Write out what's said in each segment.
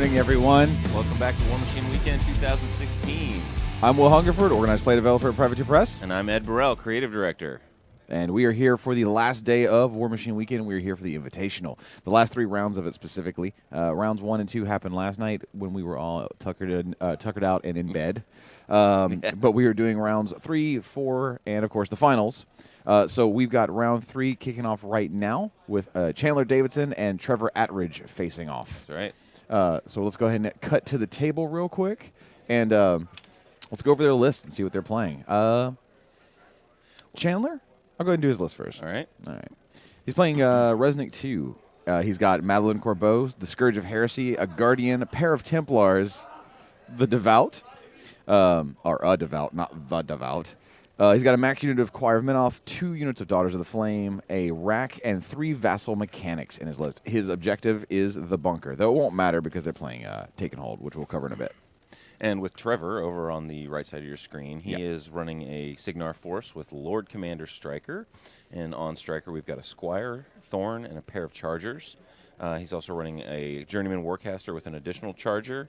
morning, everyone. Welcome back to WARMACHINE Weekend 2016. I'm Will Hungerford, organized play developer at Privateer Press. And I'm Ed Bourelle, creative director. And we are here for the last day of WARMACHINE Weekend. We are here for the Invitational. The last 3 rounds of it specifically. Rounds 1 and 2 happened last night when we were all tuckered out and in bed. But we are doing rounds 3, 4, and, of course, the finals. So we've got round 3 kicking off right now with Chandler Davidson and Trevor Attridge facing off. That's right. So let's go ahead and cut to the table real quick. And let's go over their list and see what they're playing. Chandler? I'll go ahead and do his list first. All right. He's playing Resnik 2. He's got Madeline Corbeau, the Scourge of Heresy, a Guardian, a pair of Templars, the Devout, or a Devout, not the Devout. He's got a max unit of Choir of Menoth, 2 units of Daughters of the Flame, a rack, and 3 Vassal Mechanics in his list. His objective is the bunker, though it won't matter because they're playing Take and Hold, which we'll cover in a bit. And with Trevor over on the right side of your screen, he is running a Cygnar force with Lord Commander Striker. And on Striker, we've got a Squire, Thorn, and a pair of Chargers. He's also running a Journeyman Warcaster with an additional Charger.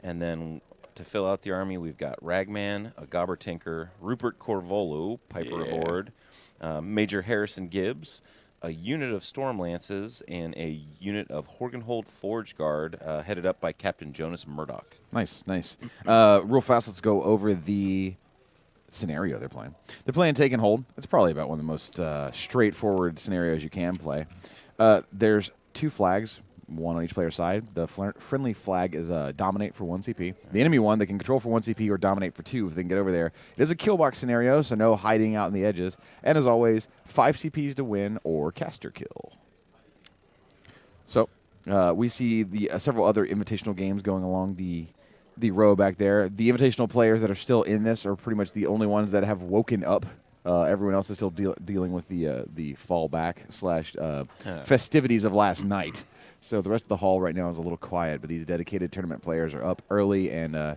And then to fill out the army, we've got Ragman, a Gobber Tinker, Rupert Corvolo, Piper of Ord, Major Harrison Gibbs, a unit of Storm Lances, and a unit of Horgenhold Forge Guard headed up by Captain Jonas Murdoch. Nice. Real fast, let's go over the scenario they're playing. They're playing Take and Hold. It's probably about one of the most straightforward scenarios you can play. There's 2 flags, 1 on each player's side. The friendly flag is Dominate for 1 CP. The enemy one, they can control for 1 CP or Dominate for 2 if they can get over there. It is a kill box scenario, so no hiding out in the edges. And as always, 5 CPs to win or caster kill. So we see the several other invitational games going along the row back there. The invitational players that are still in this are pretty much the only ones that have woken up. Everyone else is still dealing with the fallback / festivities of last night. So the rest of the hall right now is a little quiet, but these dedicated tournament players are up early and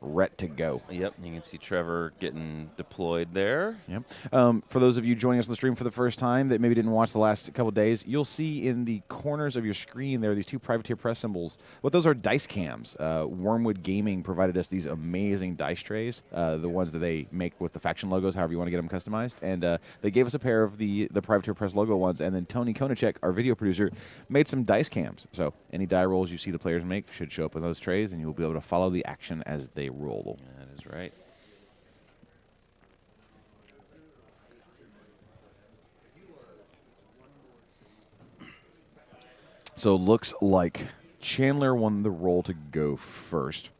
ret to go. Yep, you can see Trevor getting deployed there. Yep. For those of you joining us on the stream for the first time that maybe didn't watch the last couple of days, you'll see in the corners of your screen there are these 2 Privateer Press symbols. What those are dice cams. Wormwood Gaming provided us these amazing dice trays, the ones that they make with the faction logos, however you want to get them customized. And they gave us a pair of the Privateer Press logo ones, and then Tony Konachek, our video producer, made some dice cams. So any die rolls you see the players make should show up in those trays, and you'll be able to follow the action as they roll. That is right. So looks like Chandler won the roll to go first,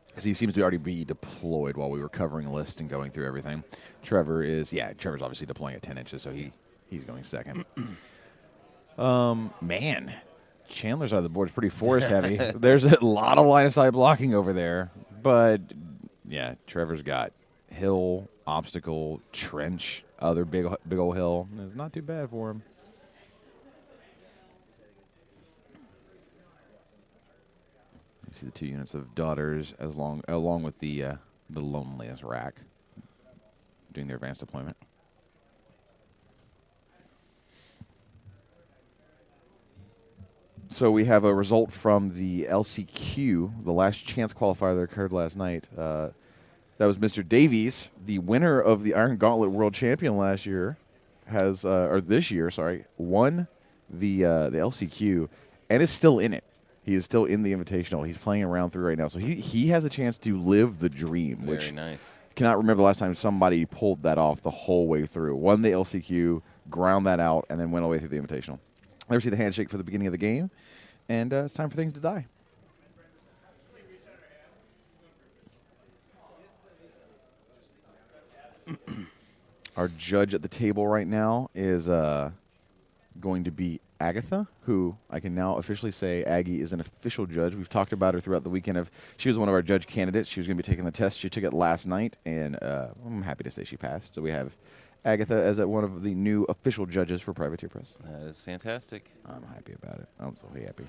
because he seems to already be deployed while we were covering lists and going through everything. Trevor's obviously deploying at 10 inches, so he's going second. Man, Chandler's side of the board is pretty forest heavy. There's a lot of line of sight blocking over there, but yeah, Trevor's got hill, obstacle, trench, other big old hill. It's not too bad for him. You see the 2 units of Daughters along with the loneliest rack doing their advanced deployment. So we have a result from the LCQ, the last chance qualifier that occurred last night. That was Mr. Davies, the winner of the Iron Gauntlet World Champion this year, won the LCQ and is still in it. He is still in the Invitational. He's playing around through right now, so he has a chance to live the dream. Very nice. Cannot remember the last time somebody pulled that off the whole way through. Won the LCQ, ground that out, and then went all the way through the Invitational. There we see the handshake for the beginning of the game, and it's time for things to die. Our judge at the table right now is going to be Agatha, who I can now officially say Aggie is an official judge. We've talked about her throughout the weekend. She was one of our judge candidates. She was going to be taking the test. She took it last night, and I'm happy to say she passed. So we have Agatha as one of the new official judges for Privateer Press. That is fantastic. I'm happy about it. I'm so happy.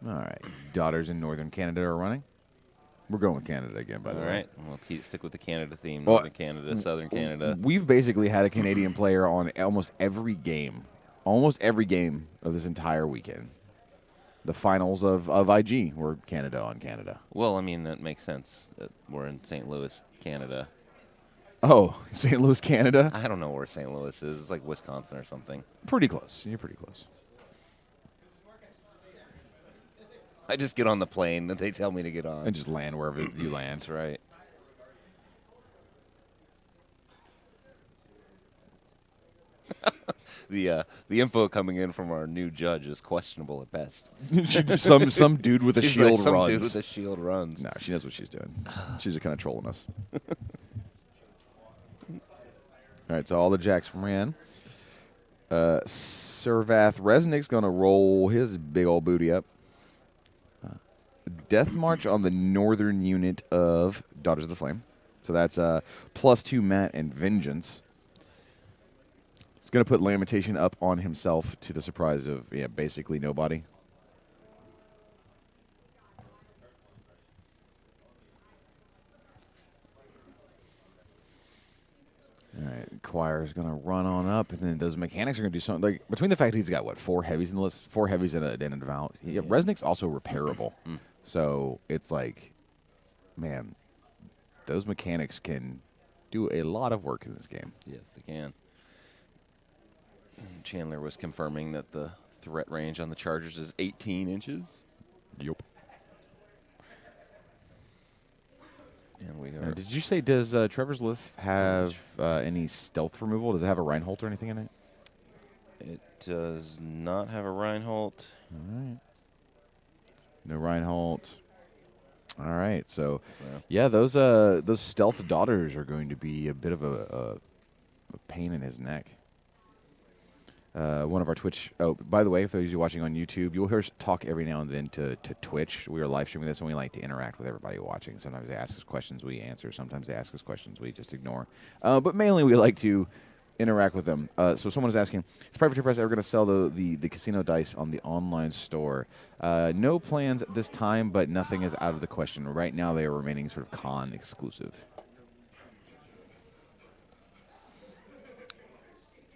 All right. Daughters in Northern Canada are running. We're going with Canada again, by the All way. right. We'll stick with the Canada theme. Well, Northern Canada, Southern Canada. We've basically had a Canadian player on almost every game of this entire weekend. The finals of IG were Canada on Canada. Well, I mean, that makes sense. We're in St. Louis, Canada. Oh, St. Louis, Canada? I don't know where St. Louis is. It's like Wisconsin or something. Pretty close. You're pretty close. I just get on the plane and they tell me to get on. And just land wherever you land. That's right. The info coming in from our new judge is questionable at best. some dude with a He's shield like, some runs. dude with a shield runs. No, she knows what she's doing. She's just kind of trolling us. All right, so all the jacks ran. Servath Resnik's going to roll his big old booty up. Death March on the northern unit of Daughters of the Flame. So that's +2 Matt and Vengeance. He's going to put Lamentation up on himself to the surprise of basically nobody. All right, Choir's going to run on up, and then those mechanics are going to do something. Like, between the fact that he's got, 4 heavies in the list? 4 heavies and a Devout. Yeah, Resnik's also repairable. So it's like, man, those mechanics can do a lot of work in this game. Yes, they can. Chandler was confirming that the threat range on the Chargers is 18 inches. Yep. And we are. Did you say, does Trevor's list have any stealth removal? Does it have a Reinhold or anything in it? It does not have a Reinhold. All right. No Reinhold. All right. So, Yeah. those stealth daughters are going to be a bit of a pain in his neck. One of our Twitch. Oh, by the way, for those of you watching on YouTube, you'll hear us talk every now and then to Twitch. We are live streaming this, and we like to interact with everybody watching. Sometimes they ask us questions, we answer. Sometimes they ask us questions, we just ignore. But mainly, we like to interact with them. So someone is asking, is Private Press ever going to sell the casino dice on the online store? No plans at this time, but nothing is out of the question. Right now, they are remaining sort of con exclusive.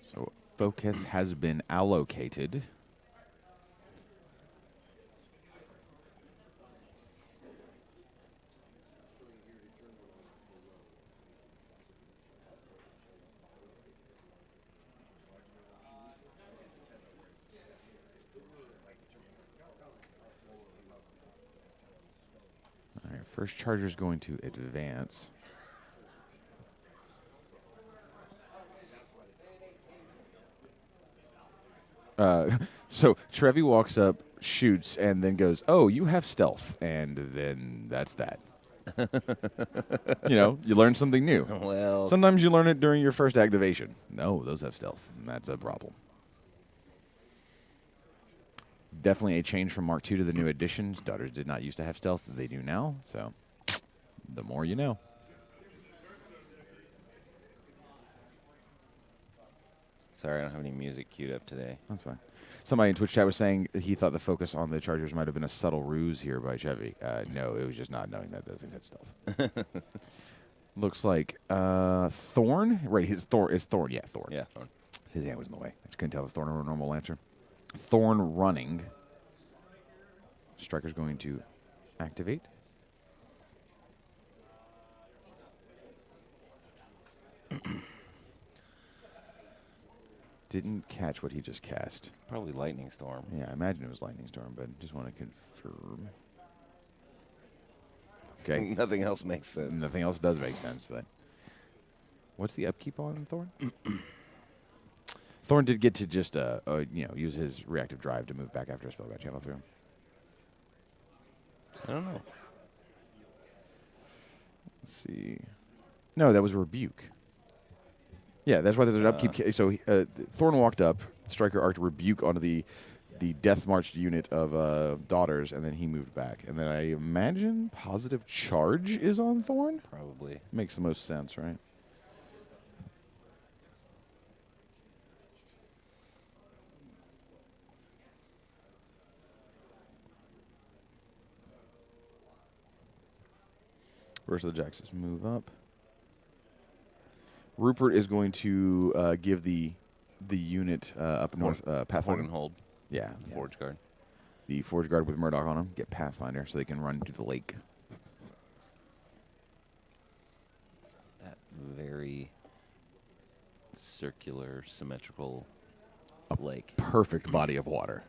So focus has been allocated. All right, first Charger's going to advance. So Trevi walks up, shoots, and then goes, "Oh, you have stealth," and then that's that. You learn something new. Well, Sometimes you learn it during your first activation. No, those have stealth, and that's a problem. Definitely a change from Mark II to the new editions. Daughters did not used to have stealth; they do now. So, the more you know. sorry, I don't have any music queued up today. That's fine. Somebody in Twitch chat was saying he thought the focus on the Chargers might have been a subtle ruse here by Chevy. No, it was just not knowing that those things had stealth. Looks like Thorn. Right, his Thorn is Thorn. Yeah, Thorn. Yeah. His hand was in the way. I just couldn't tell if it was Thorn or a normal Lancer. Thorn running. Striker's going to activate. Didn't catch what he just cast. Probably Lightning Storm. Yeah, I imagine it was Lightning Storm, but just want to confirm. Okay. Nothing else makes sense. Nothing else does make sense, but what's the upkeep on Thorn? Thorn did get to just use his reactive drive to move back after a spell got channel through. I don't know. Let's see. No, that was a rebuke. Yeah, that's why there's an upkeep. So Thorn walked up, Striker arced rebuke onto the Death March unit of Daughters, and then he moved back. And then I imagine positive charge is on Thorn? Probably. Makes the most sense, right? Rest of the Jacks just move up. Rupert is going to give the unit up north Pathfinder. Hold and hold. Yeah. Forge guard. The Forge Guard with Murdoch on them. Get Pathfinder so they can run to the lake. That very circular, symmetrical lake. Perfect body of water.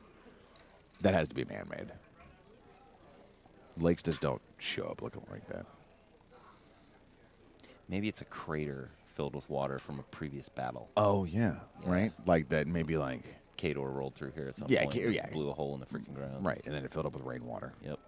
That has to be man-made. Lakes just don't show up looking like that. Maybe it's a crater filled with water from a previous battle. Oh, yeah. Right? Like that maybe like... Kador rolled through here at some Yeah, point. Just blew a hole in the freaking ground. Right, and then it filled up with rainwater. Yep.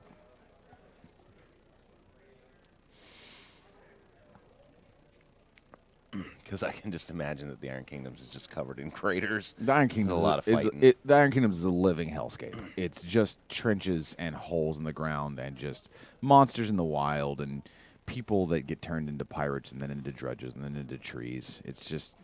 Because I can just imagine that the Iron Kingdoms is just covered in craters. The Iron Kingdoms a lot of fighting. The Iron Kingdoms is a living hellscape. It's just trenches and holes in the ground and just monsters in the wild and people that get turned into pirates and then into drudges and then into trees. It's just...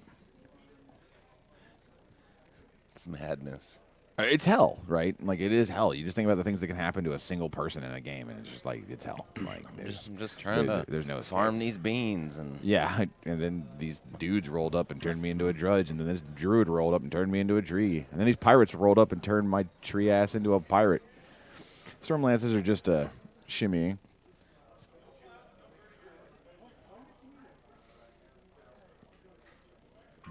It's madness. It's hell, right? Like, it is hell. You just think about the things that can happen to a single person in a game, and it's just like, it's hell. Like, I'm just trying to there's no farm these beans. Yeah, and then these dudes rolled up and turned me into a drudge, and then this druid rolled up and turned me into a tree, and then these pirates rolled up and turned my tree ass into a pirate. Stormlances are just shimmying.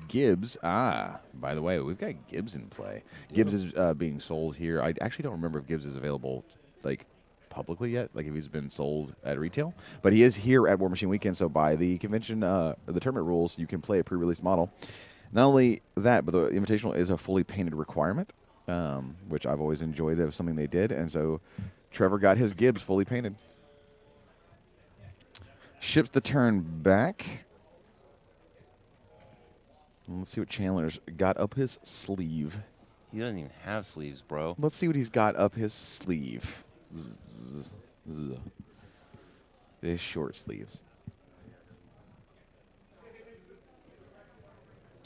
Gibbs, by the way, we've got Gibbs in play. Yep. Gibbs is being sold here. I actually don't remember if Gibbs is available, like, publicly yet, like if he's been sold at retail. But he is here at WARMACHINE Weekend, so by the convention, the tournament rules, you can play a pre-release model. Not only that, but the Invitational is a fully painted requirement, which I've always enjoyed. That was something they did, and so Trevor got his Gibbs fully painted. Ships the turn back. Let's see what Chandler's got up his sleeve. He doesn't even have sleeves, bro. Let's see what he's got up his sleeve. His short sleeves.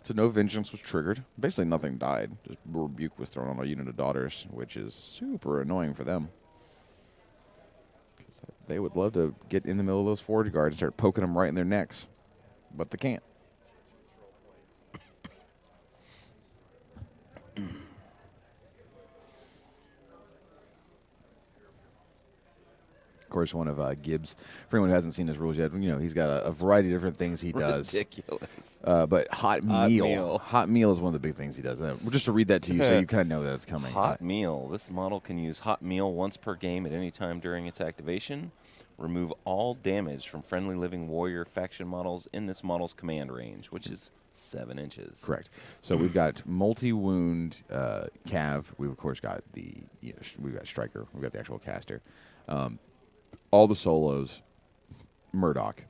So no vengeance was triggered. Basically nothing died. Just rebuke was thrown on a unit of daughters, which is super annoying for them. They would love to get in the middle of those forge guards and start poking them right in their necks. But they can't. Of course, one of Gibbs, for anyone who hasn't seen his rules yet, you know, he's got a variety of different things he does. Ridiculous. But hot meal. Hot meal is one of the big things he does. Just to read that to you so you kind of know that it's coming. Hot meal. This model can use hot meal once per game at any time during its activation. Remove all damage from friendly living warrior faction models in this model's command range, which is 7 inches. Correct. So we've got multi-wound Cav. We've, of course, got we've got Striker. We've got the actual caster. All the solos, Murdoch.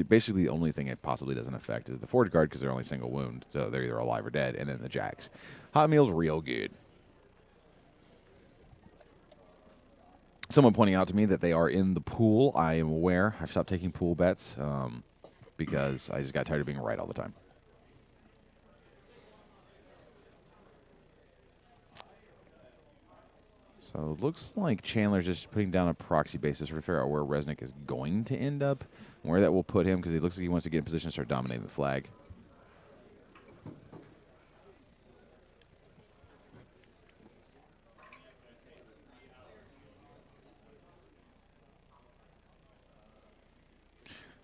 Basically, the only thing it possibly doesn't affect is the Forge Guard because they're only single wound, so they're either alive or dead, and then the Jacks. Hot meal's real good. Someone pointing out to me that they are in the pool. I am aware. I've stopped taking pool bets because I just got tired of being right all the time. So it looks like Chandler's just putting down a proxy basis to figure out where Resnik is going to end up, and where that will put him, because he looks like he wants to get in position to start dominating the flag.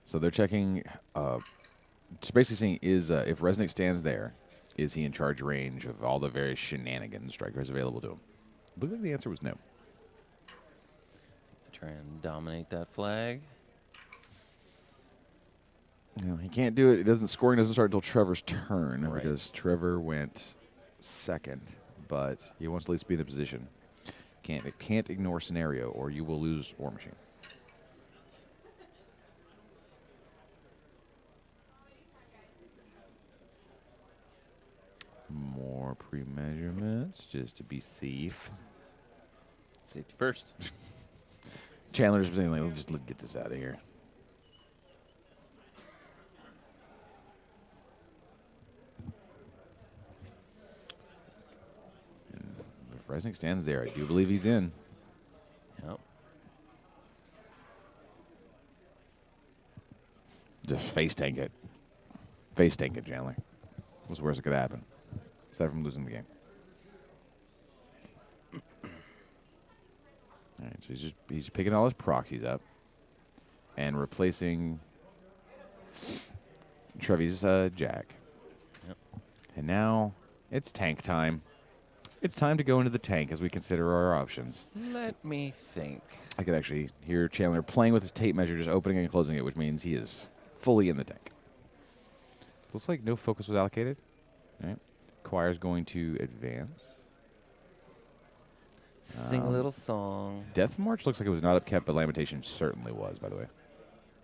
So they're checking, just basically seeing is if Resnik stands there, is he in charge range of all the various shenanigans Striker is available to him? Looks like the answer was no. Try and dominate that flag. No, he can't do it. Scoring doesn't start until Trevor's turn, right, because Trevor went second, but he wants to at least be in the position. Can't ignore scenario, or you will lose WARMACHINE. More pre-measurements, just to be safe. Safety first. Chandler's saying, like, let's get this out of here. And if Resnik stands there, I do believe he's in. Yep. Just face tank it. Face tank it, Chandler. What's the worst that could happen? Aside from losing the game. All right, so he's picking all his proxies up and replacing Trevi's Jack. Yep. And now it's tank time. It's time to go into the tank as we consider our options. Let me think. I could actually hear Chandler playing with his tape measure, just opening and closing it, which means he is fully in the tank. Looks like no focus was allocated. All right. Choir's going to advance. Sing a little song. Death March looks like it was not upkept, but Lamentation certainly was, by the way.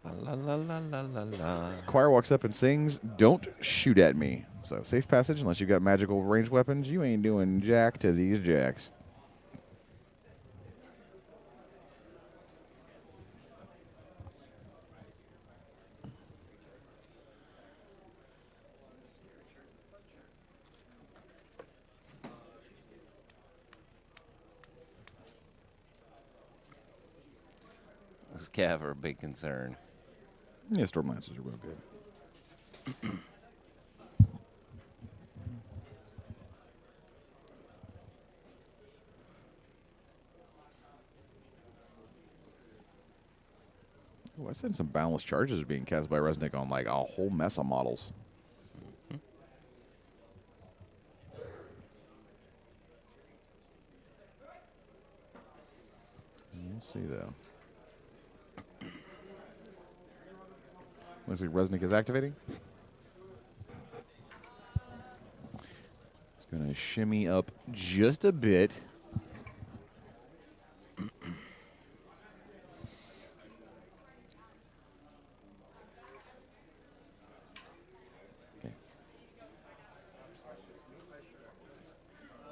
La la la la la la. Choir walks up and sings, "Don't shoot at me." So safe passage, unless you've got magical ranged weapons, you ain't doing jack to these jacks. Those Cav are a big concern. Yeah, Stormlancers are real good. Oh, I seen some boundless charges being cast by Resnik on like a whole mess of models. We'll see though. Looks like Resnik is activating. It's gonna shimmy up just a bit.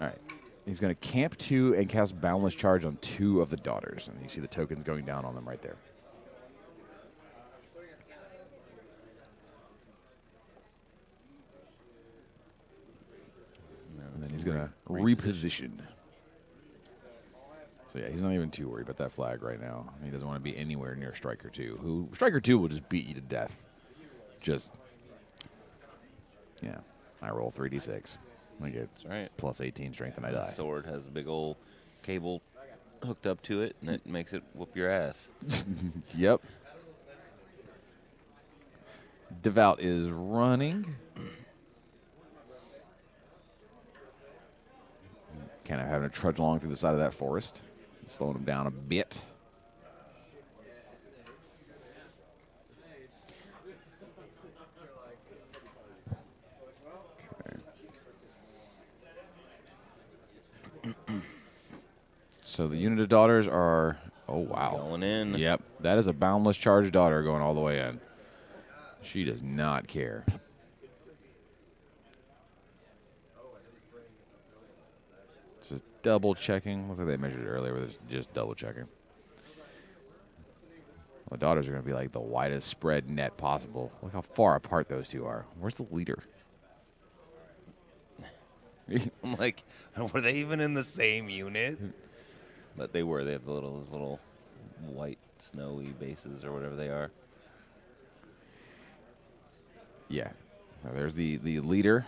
All right. He's going to camp 2 and cast Boundless Charge on 2 of the daughters. And you see the tokens going down on them right there. And then he's going to reposition. So, yeah, he's not even too worried about that flag right now. He doesn't want to be anywhere near Striker 2. Who Striker 2 will just beat you to death. Just, yeah. I roll 3d6. I get right. plus 18 strength and I die. The sword has a big old cable hooked up to it, and it makes it whoop your ass. Yep. Devout is running. Kind of having to trudge along through the side of that forest. Slowing him down a bit. So the unit of daughters are, oh, wow. Going in. Yep, that is a boundless charge daughter going all the way in. She does not care. Just double checking. Looks like they measured it earlier, but it's just double checking. The daughters are going to be like the widest spread net possible. Look how far apart those two are. Where's the leader? I'm like, were they even in the same unit? But they were. They have those little white snowy bases or whatever they are. Yeah. So there's the leader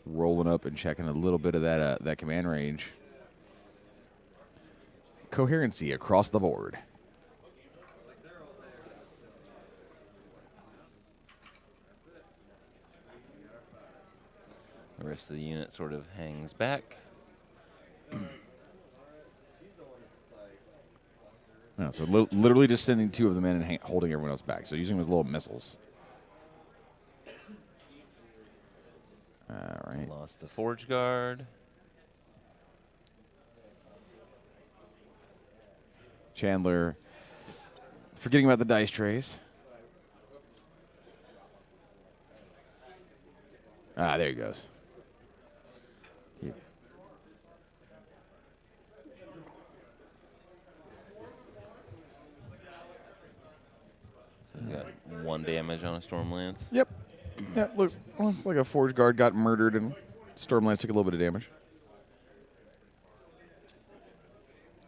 rolling up and checking a little bit of that command range. Coherency across the board. The rest of the unit sort of hangs back. No, so literally just sending 2 of them in and holding everyone else back. So using those little missiles. All right. Lost the Forge Guard. Chandler forgetting about the dice trays. Ah, there he goes. Yeah. You got 1 damage on a Stormlance. Yep. Yeah, looks like a Forge Guard got murdered and Stormlance took a little bit of damage.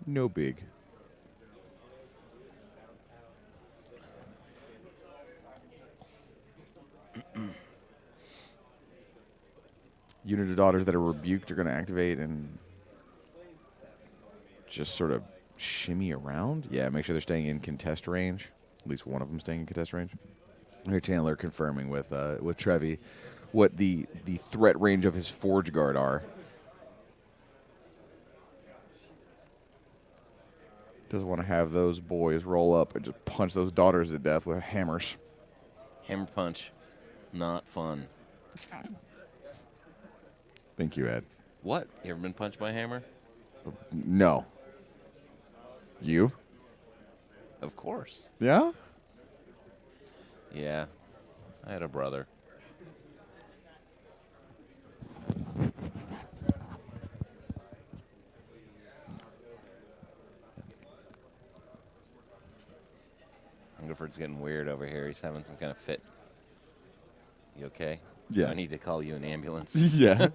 No big. unit of daughters that are rebuked are going to activate and just sort of shimmy around. Yeah, make sure they're staying in contest range. At least one of them staying in contest range. Here, Chandler confirming with Trevi what the threat range of his Forge Guard are. Doesn't want to have those boys roll up and just punch those daughters to death with hammers. Hammer punch, not fun. Thank you, Ed. What? You ever been punched by a hammer? No. You? Of course. Yeah? Yeah. I had a brother. Hungerford's getting weird over here. He's having some kind of fit. You okay? Yeah. I need to call you an ambulance. Yeah.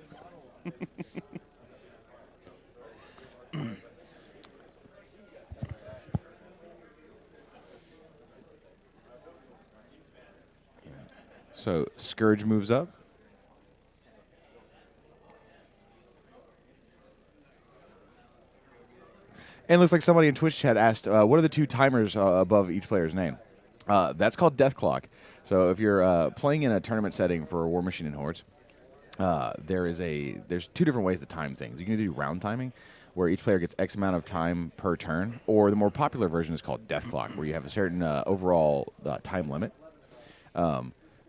So Scourge moves up. And it looks like somebody in Twitch chat asked, what are the two timers above each player's name? That's called Death Clock. So if you're playing in a tournament setting for War Machine and Hordes, there's two different ways to time things. You can do round timing, where each player gets X amount of time per turn, or the more popular version is called Death Clock, where you have a certain overall time limit.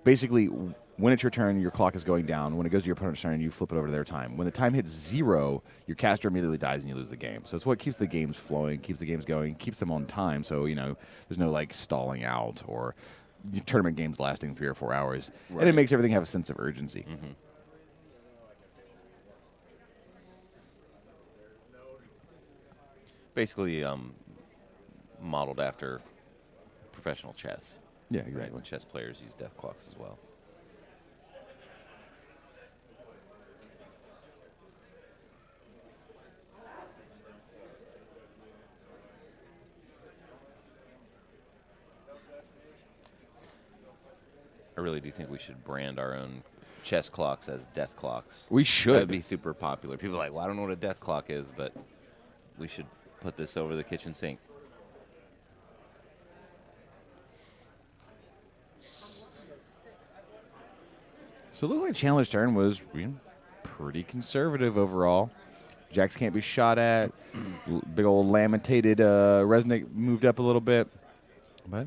Basically, when it's your turn, your clock is going down. When it goes to your opponent's turn, you flip it over to their time. When the time hits 0, your caster immediately dies and you lose the game. So it's what keeps the games flowing, keeps the games going, keeps them on time. So, there's no, stalling out or tournament games lasting 3 or 4 hours. Right. And it makes everything have a sense of urgency. Mm-hmm. Basically, modeled after professional chess. Yeah, exactly. Right? Chess players use death clocks as well. I really do think we should brand our own chess clocks as death clocks. We should. That would be super popular. People are like, well, I don't know what a death clock is, but we should put this over the kitchen sink. So it looks like Chandler's turn was pretty conservative overall. Jacks can't be shot at. Big old lamentated Resnik moved up a little bit. But,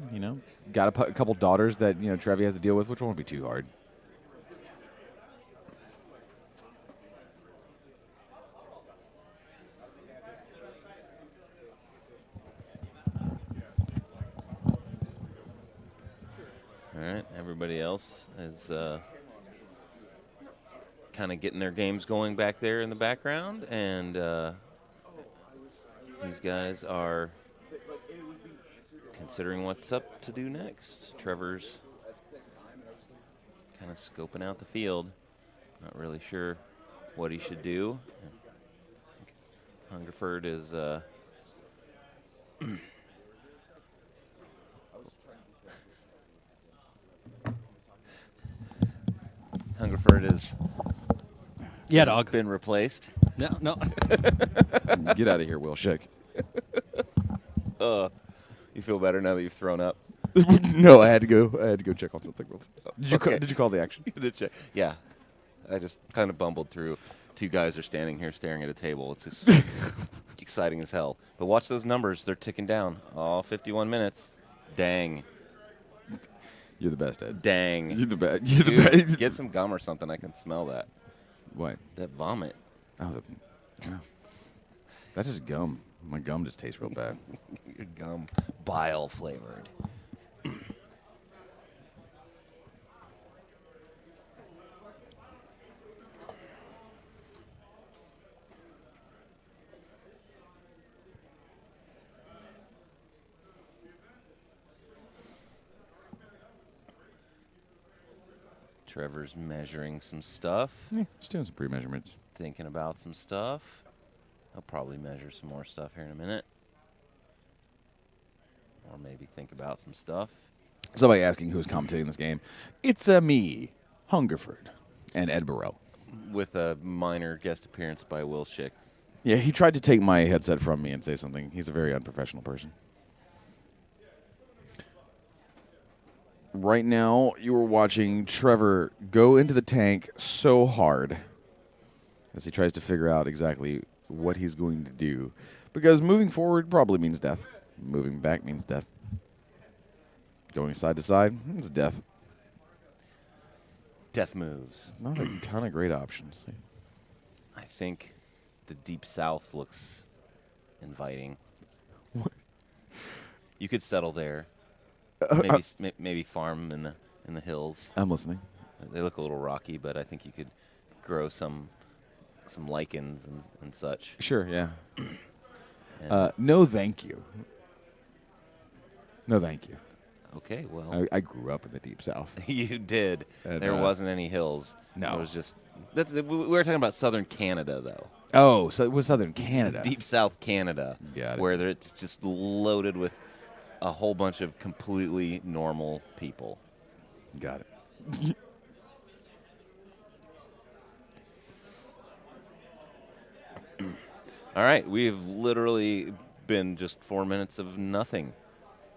got a couple daughters that, Trevi has to deal with, which won't be too hard. All right, everybody else is kind of getting their games going back there in the background, and these guys are considering what's up to do next. Trevor's kind of scoping out the field, not really sure what he should do. Hungerford is Yeah, dog. Been replaced. No. Get out of here, Will Schick. You feel better now that you've thrown up? No, I had to go check on something real fast. Did you call the action? You did check. Yeah. I just kind of bumbled through. Two guys are standing here staring at a table. It's just exciting as hell. But watch those numbers. They're ticking down. All 51 minutes. Dang. You're the best, Ed. Dang. You're the best. You're the best. Get some gum or something. I can smell that. What? That vomit. Oh, that's just gum. My gum just tastes real bad. Your gum. Bile flavored. Trevor's measuring some stuff. Yeah, just doing some pre-measurements. Thinking about some stuff. I'll probably measure some more stuff here in a minute. Or maybe think about some stuff. Somebody asking who's commentating this game. It's me, Hungerford, and Ed Bourelle. with a minor guest appearance by Will Schick. Yeah, he tried to take my headset from me and say something. He's a very unprofessional person. Right now, you are watching Trevor go into the tank so hard as he tries to figure out exactly what he's going to do. Because moving forward probably means death. Moving back means death. Going side to side, it's death. Death moves. Not a ton of great options. I think the Deep South looks inviting. You could settle there. Maybe farm in the hills. I'm listening. They look a little rocky, but I think you could grow some lichens and such. Sure, yeah. And No, thank you. No, thank you. okay, well, I grew up in the Deep South. you did. And, There wasn't any hills. no. It was just. We were talking about southern Canada, though. Oh, so it was Southern Canada. Deep South Canada, Got it. where it's just loaded with a whole bunch of completely normal people. Got it. All right, we've literally been just 4 minutes of nothing.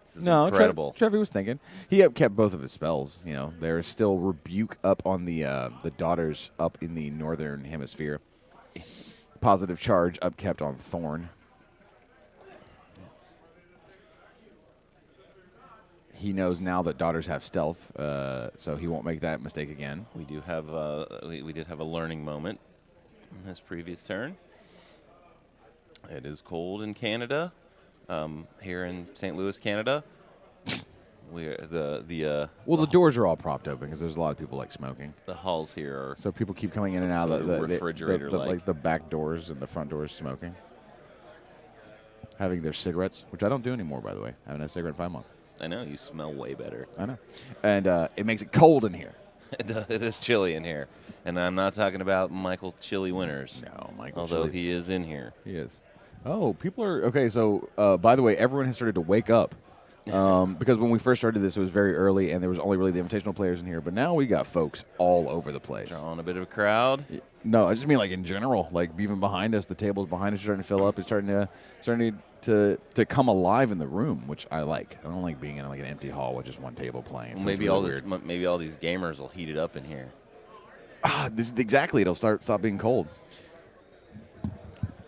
This is No, incredible. Trevor was thinking. He upkept both of his spells. You know, there is still rebuke up on the daughters up in the northern hemisphere. Positive charge upkept on Thorn. He knows now that daughters have stealth, so he won't make that mistake again. We do have we did have a learning moment in this previous turn. It is cold in Canada. Here in St. Louis, Canada, the doors are all propped open because there's a lot of people like smoking. the halls here are So people keep coming in and out sort of of the refrigerator-like. like the back doors and the front doors smoking. Having their cigarettes, which I don't do anymore, by the way. I haven't had a cigarette in 5 months. I know you smell way better. I know. And it makes it cold in here. It is chilly in here, and I'm not talking about Michael Chilly Winters. No, Michael although Chilly. he is in here. He is. Oh, people are okay. So, by the way, everyone has started to wake up because when we first started this, it was very early, and there was only really the invitational players in here. But now we got folks all over the place. Drawing a bit of a crowd. No, I just mean like in general. Like even behind us, the tables behind us are starting to fill up. It's starting to come alive in the room, which I like. I don't like being in like an empty hall with just one table playing. It feels Maybe really all weird. maybe all these gamers will heat it up in here. This is exactly. It'll stop being cold.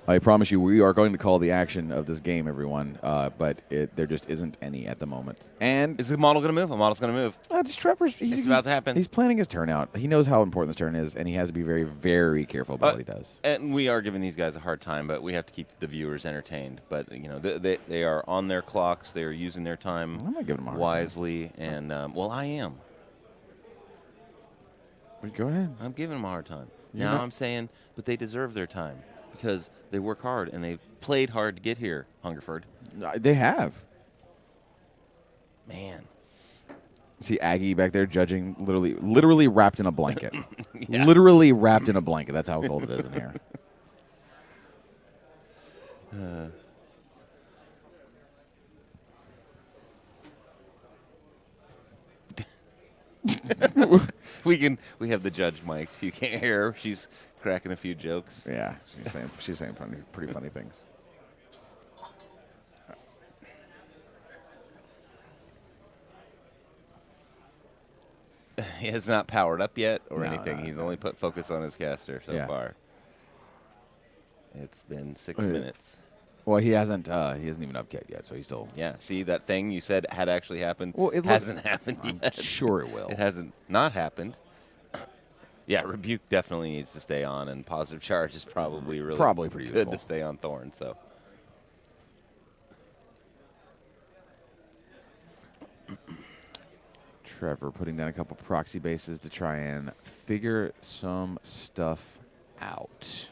I promise you, we are going to call the action of this game, everyone. But there just isn't any at the moment. And Is the model going to move? The model's going to move. just Trevor's. It's about to happen. He's planning his turn out. He knows how important this turn is, and he has to be very, very careful about what he does. And we are giving these guys a hard time, but we have to keep the viewers entertained. But you know, they are on their clocks. They are using their time I'm not giving him a hard wisely. And well, I am. But go ahead. I'm giving them a hard time. You're Now not- I'm saying, but they deserve their time because they work hard and they've played hard to get here, Hungerford. They have. Man. See Aggie back there judging, literally wrapped in a blanket. Yeah. Literally wrapped in a blanket. That's how cold it is in here. We have the judge mic. You can't hear her. She's cracking a few jokes. Yeah, she's saying pretty funny things. He has not powered up yet or No, anything. no, He's no. only put focus on his caster so Yeah. far. It's been 6 Okay. minutes. Well, he hasn't even upkept yet, so he's still. Yeah, see that thing you said had actually happened Well, it hasn't happened I'm yet. sure it will. It hasn't not happened. Yeah, rebuke definitely needs to stay on, and positive charge is probably Probably pretty good useful. to stay on Thorn. So Trevor putting down a couple proxy bases to try and figure some stuff out.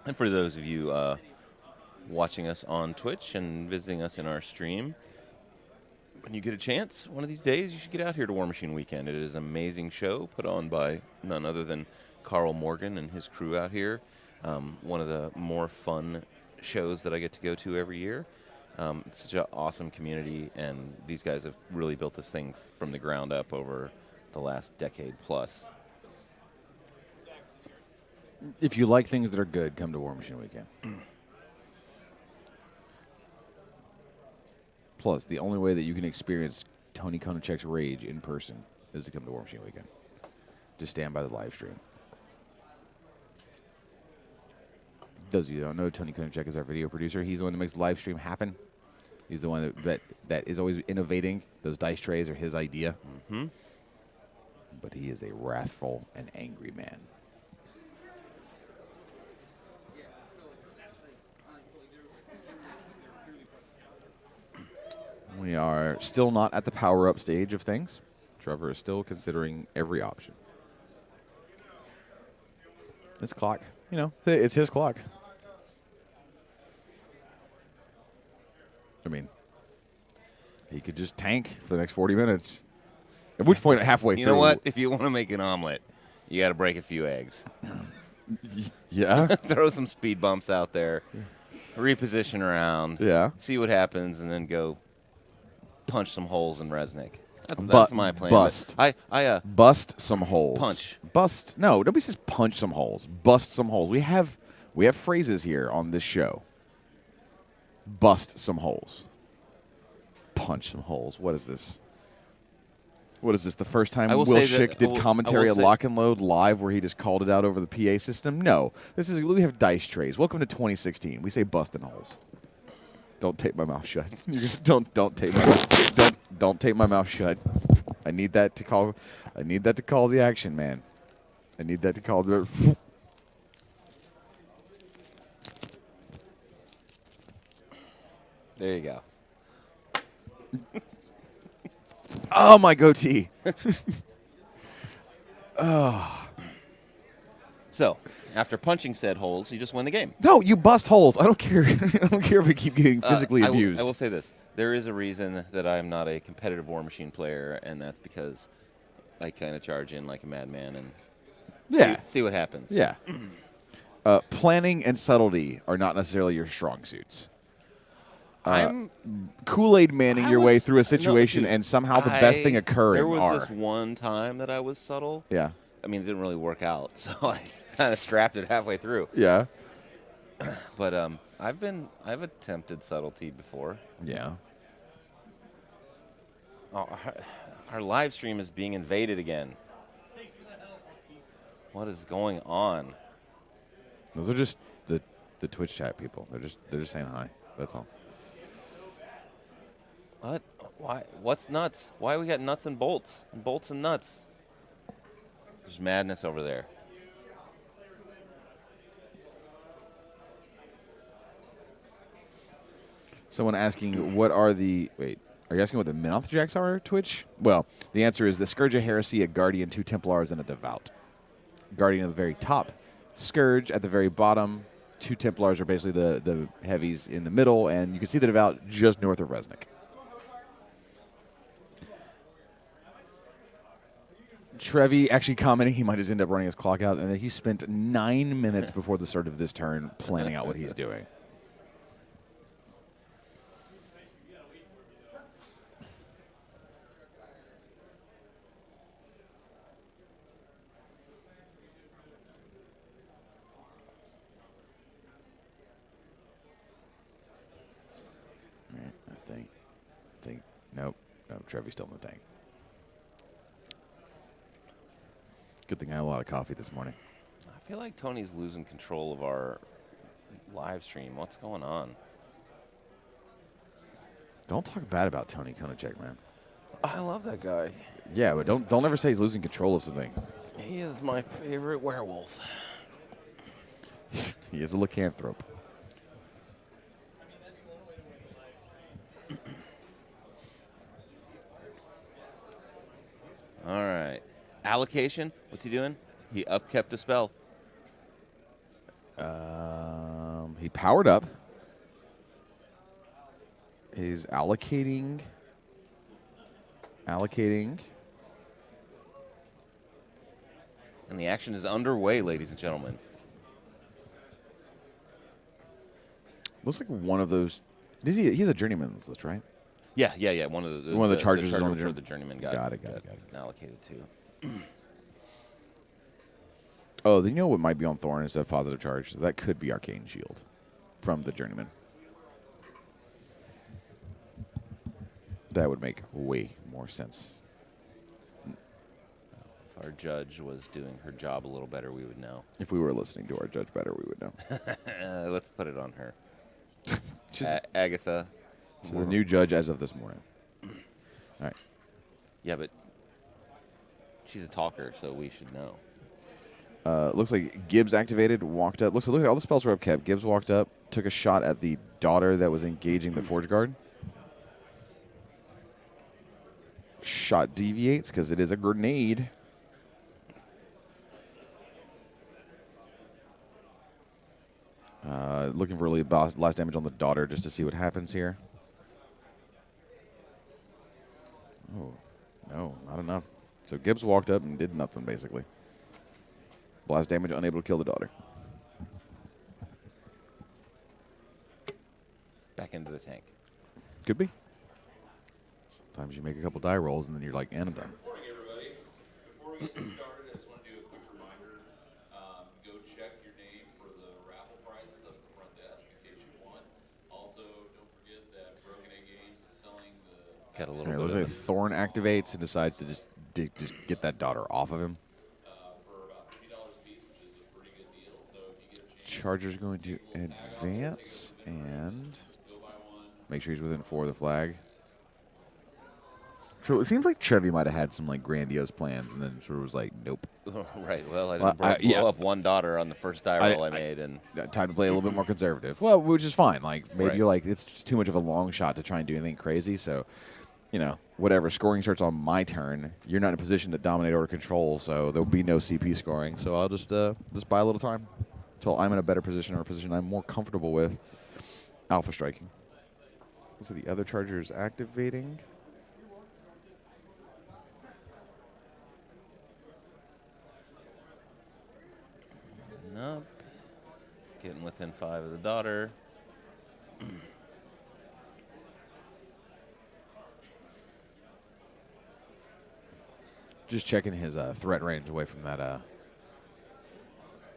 And for those of you watching us on Twitch and visiting us in our stream, when you get a chance, one of these days, you should get out here to WARMACHINE Weekend. It is an amazing show put on by none other than Carl Morgan and his crew out here. One of the more fun shows that I get to go to every year. It's such an awesome community, and these guys have really built this thing from the ground up over the last decade plus. If you like things that are good, come to WARMACHINE Weekend. Plus, the only way that you can experience Tony Konachek's rage in person is to come to WARMACHINE Weekend. Just stand by the live stream. Those of you who don't know, Tony Konachek is our video producer. He's the one that makes the live stream happen. He's the one that is always innovating. Those dice trays are his idea. Mm-hmm. But he is a wrathful and angry man. We are still not at the power-up stage of things. Trevor is still considering every option. This clock, it's his clock. I mean, he could just tank for the next 40 minutes. At which point, halfway through... You know what? If you want to make an omelet, you got to break a few eggs. Yeah? Throw some speed bumps out there. Reposition around. Yeah. See what happens, and then go punch some holes in Resnik. That's my plan. Bust. Bust some holes. Punch. Bust. No, nobody says punch some holes. Bust some holes. We have phrases here on this show. Bust some holes. Punch some holes. What is this? What is this? The first time Will Schick did commentary at Lock and Load live where he just called it out over the PA system? No. We have dice trays. Welcome to 2016. We say busting holes. Don't tape my mouth shut. don't tape my don't tape my mouth shut. I need that to call the action, man. I need that to call the There you go. Oh, my goatee. Oh. So, after punching said holes, you just win the game. No, you bust holes. I don't care. I don't care if we keep getting physically abused. I will say this. There is a reason that I'm not a competitive WARMACHINE player, and that's because I kind of charge in like a madman and see what happens. Yeah. Planning and subtlety are not necessarily your strong suits. Kool-Aid manning your way through a situation and somehow the best thing occurring. There was this one time that I was subtle. Yeah. I mean, it didn't really work out, so I kind of scrapped it halfway through. Yeah. But I've attempted subtlety before. Yeah. Oh, our live stream is being invaded again. What is going on? Those are just the Twitch chat people. They're just saying hi. That's all. What? Why? What's nuts? Why we got nuts and bolts? Bolts and nuts. There's madness over there. Someone asking, what are the... Wait, are you asking what the mouth jacks are, Twitch? Well, the answer is the Scourge of Heresy, a Guardian, 2 Templars, and a Devout. Guardian at the very top. Scourge at the very bottom. 2 Templars are basically the heavies in the middle, and you can see the Devout just north of Resnik. Trevi actually commenting he might just end up running his clock out, and then he spent 9 minutes before the start of this turn planning out what he's doing. All right, I think, nope, Trevi's still in the tank. Good thing I had a lot of coffee this morning. I feel like Tony's losing control of our live stream. What's going on? Don't talk bad about Tony Konachek, man. I love that guy. Yeah, but don't ever say he's losing control of something. He is my favorite werewolf. He is a lycanthrope. All right. Allocation. What's he doing? He upkept a spell. He powered up. He's allocating Allocating. And the action is underway, ladies and gentlemen. Looks like one of those. He's a journeyman on this list, right? Yeah. One of the chargers is charger on the for the journeyman Got it. allocated to. Oh, then you know what might be on Thorn instead of positive charge? That could be Arcane Shield from the journeyman. That would make way more sense. If our judge was doing her job a little better, we would know. If we were listening to our judge better, we would know. Let's put it on her. She's Agatha. the new judge as of this morning. All right. Yeah, but she's a talker, so we should know. Looks like Gibbs activated, walked up. Looks like all the spells were upkept. Gibbs walked up, took a shot at the daughter that was engaging the Forge Guard. Shot deviates because it is a grenade. Looking for really blast damage on the daughter just to see what happens here. Oh, no, not enough. So Gibbs walked up and did nothing, basically. Blast damage, unable to kill the daughter. Back into the tank. Could be. Sometimes you make a couple die rolls and then you're like, and I'm done. Good morning, everybody. Before we get started, I just want to do a quick reminder. Go check your name for the raffle prizes up at the front desk in case you won. Also, don't forget that Broken Egg Games is selling the... Got a little It bit looks like of Thorn activates and decides to just get that daughter off of him. for about $50 a piece, which is a pretty good deal. So if you get a chance... Charger's going to advance and Go buy one. make sure he's within 4 of the flag. So it seems like Trevi might have had some like grandiose plans and then sort of was like, nope. right. Well, I Well, didn't blow yeah. up one daughter on the first die roll I made, and Time to play a little bit more conservative. Well, which is fine. Like maybe Right. you're like it's just too much of a long shot to try and do anything crazy. So, you know, whatever scoring starts on my turn, you're not in a position to dominate or control. So there'll be no CP scoring. So I'll just buy a little time until I'm in a better position or a position I'm more comfortable with. Alpha striking. So the other charger is activating. nope. Getting within 5 of the daughter. Just checking his threat range away from that.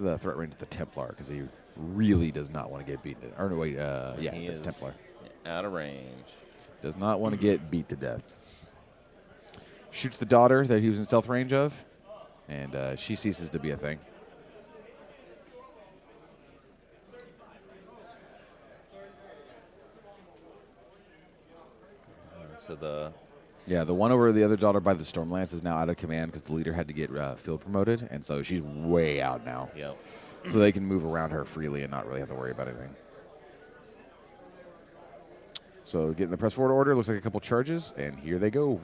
The threat range of the Templar because he really does not want to get beaten. Or no, wait, yeah, He that's is Templar. out of range. Does not want to get beat to death. Shoots the daughter that he was in stealth range of, and she ceases to be a thing. So the The one over the other daughter by the Stormlance is now out of command because the leader had to get field promoted, and so she's way out now. yep. So they can move around her freely and not really have to worry about anything. So getting the press forward order, looks like a couple charges, and here they go.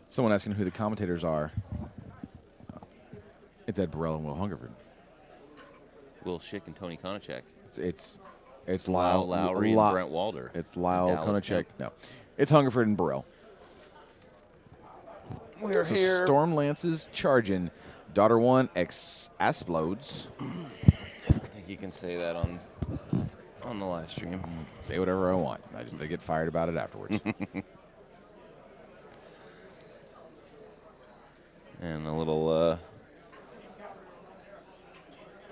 Someone asking who the commentators are. It's Ed Bourelle and Will Hungerford. Will Schick and Tony Konachek. It's Lyle Lyle Lowry and Brent Walder. It's Lyle Dallas Konachek. Kemp. No, it's Hungerford and Bourelle. We're So here. Stormlance's charging. Daughter 1 explodes. I think you can say that on the live stream. Say whatever I want. They get fired about it afterwards. And a little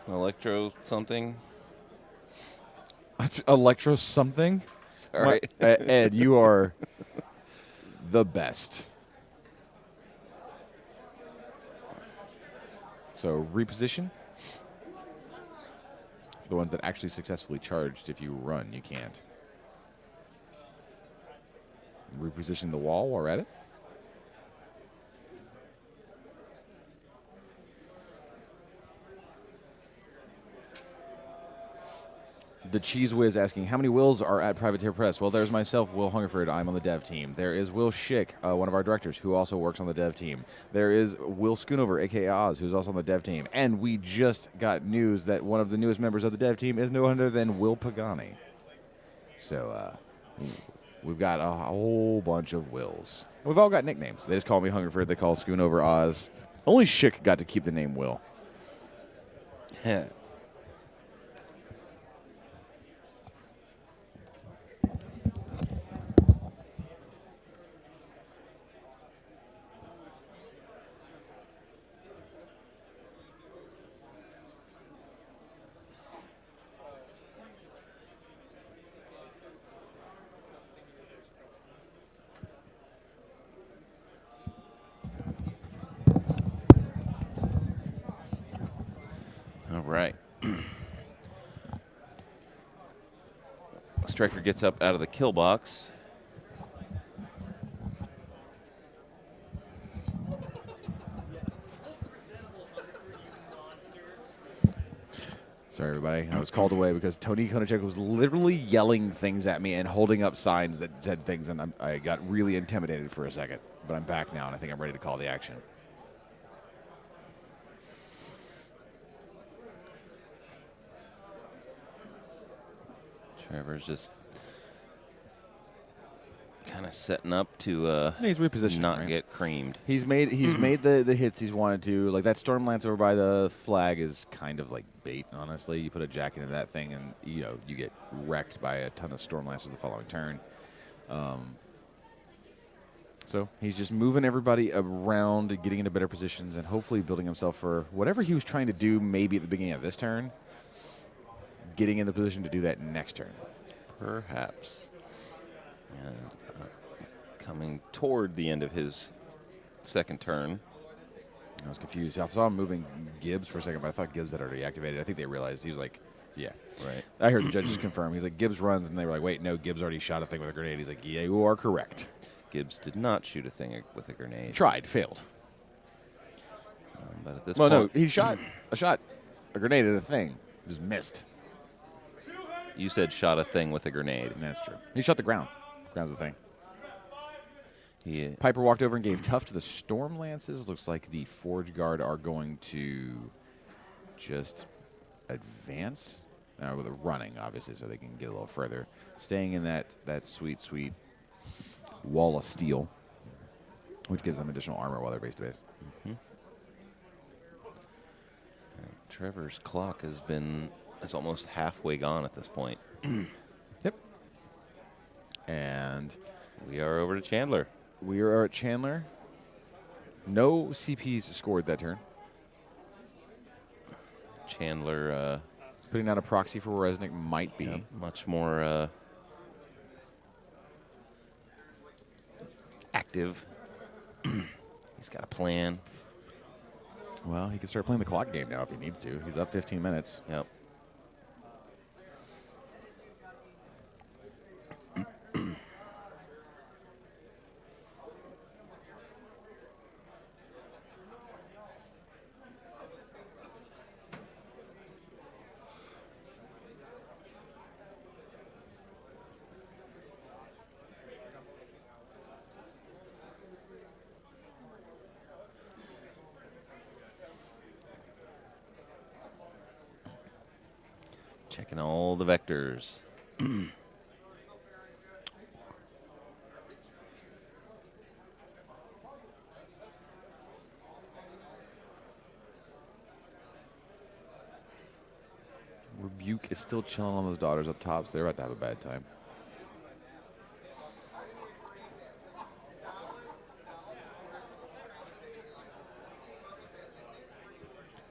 electro something. Electro something. Sorry. Ed, you are the best. So reposition. For the ones that actually successfully charged, if you run, you can't. Reposition the wall while we're at it. The Cheese Whiz asking, how many Wills are at Privateer Press? Well, there's myself, Will Hungerford. I'm on the dev team. There is Will Schick, one of our directors, who also works on the dev team. There is Will Schoonover, a.k.a. Oz, who's also on the dev team. And we just got news that one of the newest members of the dev team is no other than Will Pagani. So we've got a whole bunch of Wills. We've all got nicknames. They just call me Hungerford. They call Schoonover Oz. Only Schick got to keep the name Will. All right. Striker gets up out of the kill box. Sorry, everybody. I was called away because Tony Konachek was literally yelling things at me and holding up signs that said things, and I got really intimidated for a second. But I'm back now, and I think I'm ready to call the action. Trevor's just kind of setting up to He's repositioning, not right? get creamed. He's made the hits he's wanted to. Like that Storm Lance over by the flag is kind of like bait, honestly. You put a jacket in that thing, and you get wrecked by a ton of Storm Lances the following turn. So he's just moving everybody around, getting into better positions, and hopefully building himself for whatever he was trying to do maybe at the beginning of this turn, getting in the position to do that next turn. Perhaps. And, coming toward the end of his second turn. I was confused. I saw him moving Gibbs for a second, but I thought Gibbs had already activated. I think they realized. He was like, yeah. Right. I heard the judges confirm. He's like, Gibbs runs, and they were like, wait, no, Gibbs already shot a thing with a grenade. He's like, yeah, you are correct. Gibbs did not shoot a thing with a grenade. Tried, failed. But at this Well, no, point, he shot a grenade at a thing, just missed. you said shot a thing with a grenade. And that's true. He shot the ground. Ground's the thing. He, Piper walked over and gave tough to the Storm Lances. Looks like the Forge Guard are going to just advance. With a running, obviously, so they can get a little further. Staying in that sweet, sweet wall of steel, which gives them additional armor while they're base to base. Trevor's clock is almost halfway gone at this point. Yep. And We are over to Chandler. we are at Chandler. No CPs scored that turn. Chandler, Putting out a proxy for Resnik might be. much more active. He's got a plan. Well, he can start playing the clock game now if he needs to. He's up 15 minutes. Yep. Checking all the vectors. Rebuke is still chilling on those daughters up top, so they're about to have a bad time.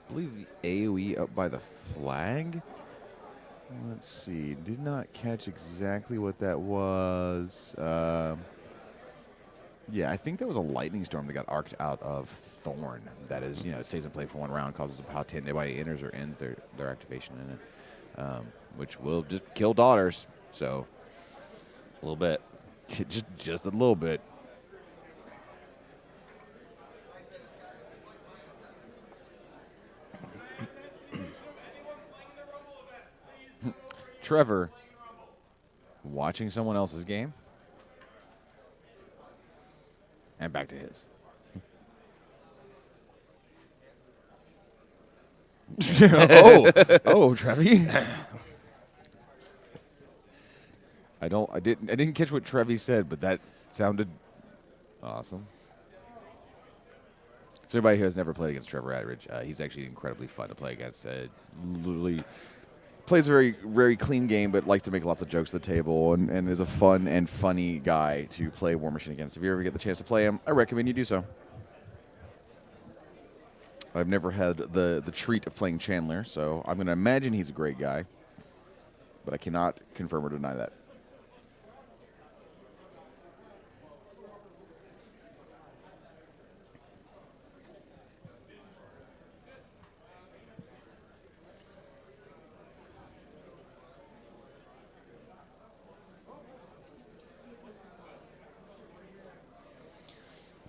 I believe the AoE up by the flag. Let's see. Did not catch exactly what that was. Yeah, I think that was a lightning storm that got arced out of Thorn. That is, it stays in play for one round, causes a power 10. Nobody enters or ends their activation in it, which will just kill daughters. So A little bit. just a little bit. Trevor watching someone else's game. And back to his. oh, Trevi. I didn't catch what Trevi said, but that sounded awesome. So anybody who has never played against Trevor Attridge, he's actually incredibly fun to play against. Literally plays a very, very clean game, but likes to make lots of jokes at the table, and is a fun and funny guy to play WARMACHINE against. If you ever get the chance to play him, I recommend you do so. I've never had the treat of playing Chandler, so I'm going to imagine he's a great guy, but I cannot confirm or deny that.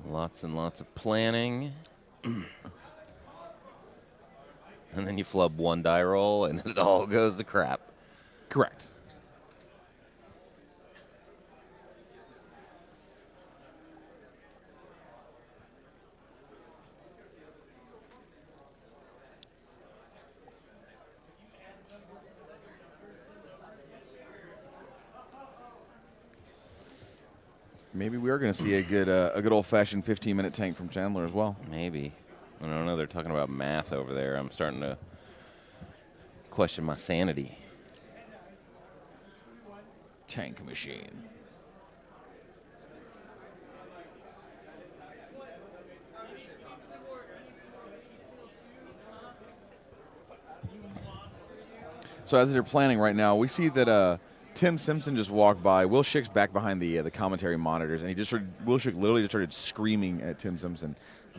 Lots and lots of planning. And then you flub one die roll, and it all goes to crap. Correct. Maybe we are going to see a good old-fashioned 15-minute tank from Chandler as well. Maybe. I don't know. They're talking about math over there. I'm starting to question my sanity. Tank machine. So as they're planning right now, we see that Tim Simpson just walked by. Will Schick's back behind the commentary monitors, and Will Schick literally just started screaming at Tim Simpson.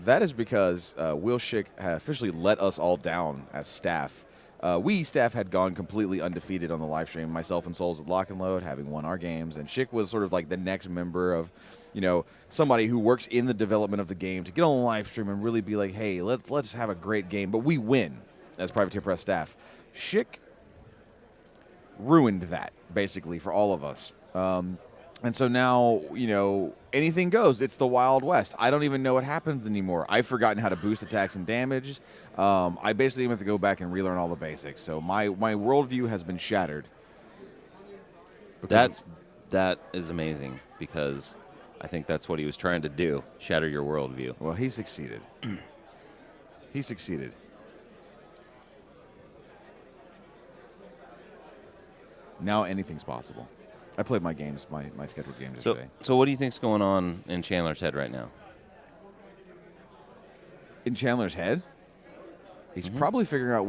That is because Will Schick had officially let us all down as staff. We staff had gone completely undefeated on the live stream. Myself and Souls at Lock and Load, having won our games, and Schick was sort of like the next member of, somebody who works in the development of the game to get on the live stream and really be like, hey, let's have a great game, but we win as Privateer Press staff. Schick ruined that, basically, for all of us. And so now, anything goes. It's the Wild West. I don't even know what happens anymore. I've forgotten how to boost attacks and damage. I basically have to go back and relearn all the basics. So my worldview has been shattered. That is amazing, because I think that's what he was trying to do, shatter your worldview. Well, he succeeded. He succeeded. Now anything's possible. I played my games, my scheduled games yesterday. So what do you think's going on in Chandler's head right now? In Chandler's head? He's probably figuring out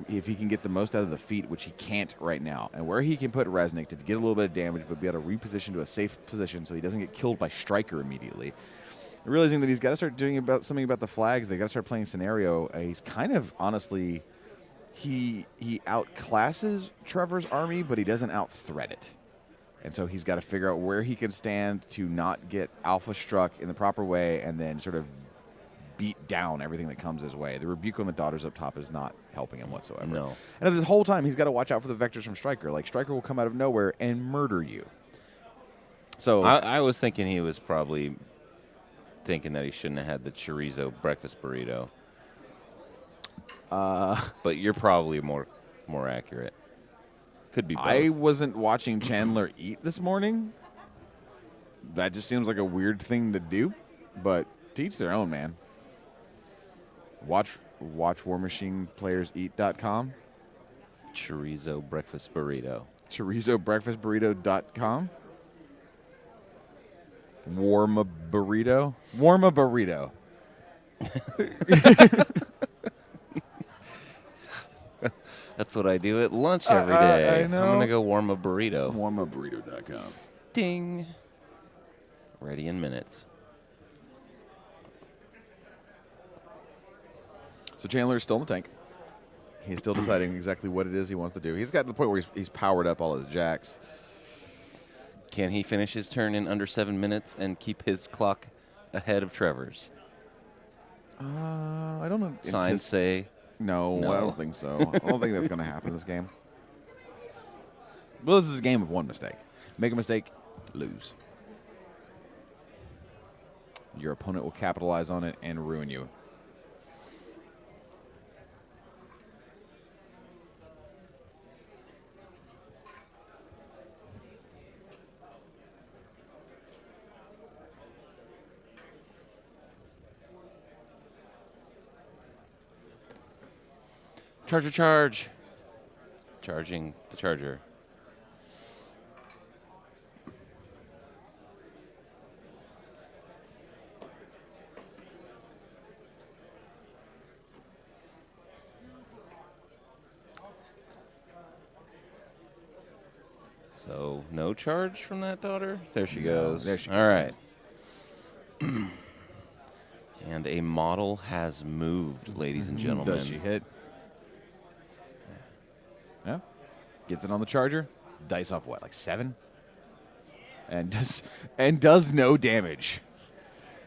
if he can get the most out of the feat, which he can't right now, and where he can put Resnik to get a little bit of damage, but be able to reposition to a safe position so he doesn't get killed by Striker immediately. Realizing that he's got to start doing something about the flags. They got to start playing scenario. He's kind of honestly, he outclasses Trevor's army, but he doesn't out-threat it. And so he's got to figure out where he can stand to not get alpha struck in the proper way, and then sort of beat down everything that comes his way. The rebuke on the daughters up top is not helping him whatsoever. No. And this whole time, he's got to watch out for the vectors from Striker. Like, Striker will come out of nowhere and murder you. So I was thinking he was probably thinking that he shouldn't have had the chorizo breakfast burrito. But you're probably more accurate. Could be both. I wasn't watching Chandler eat this morning. That just seems like a weird thing to do, but to each their own, man. Watch WarMachinePlayersEat.com. Chorizo breakfast burrito. ChorizoBreakfastBurrito.com. Warm a burrito. Warm a burrito. That's what I do at lunch every day. I know. I'm going to go warm a burrito. WarmaBurrito.com. Ding. Ready in minutes. So Chandler's still in the tank. He's still deciding exactly what it is he wants to do. He's got to the point where he's powered up all his jacks. Can he finish his turn in under 7 minutes and keep his clock ahead of Trevor's? I don't know. Signs say No, No. I don't think so. I don't think that's going to happen in this game. Well, this is a game of one mistake. Make a mistake, lose. Your opponent will capitalize on it and ruin you. Charger charge. Charging the charger. So, no charge from that daughter? There she goes. There she All goes. right. And a model has moved, ladies and gentlemen. Does she hit? Yeah. Gets it on the charger. It's dice off what, like 7? And does no damage.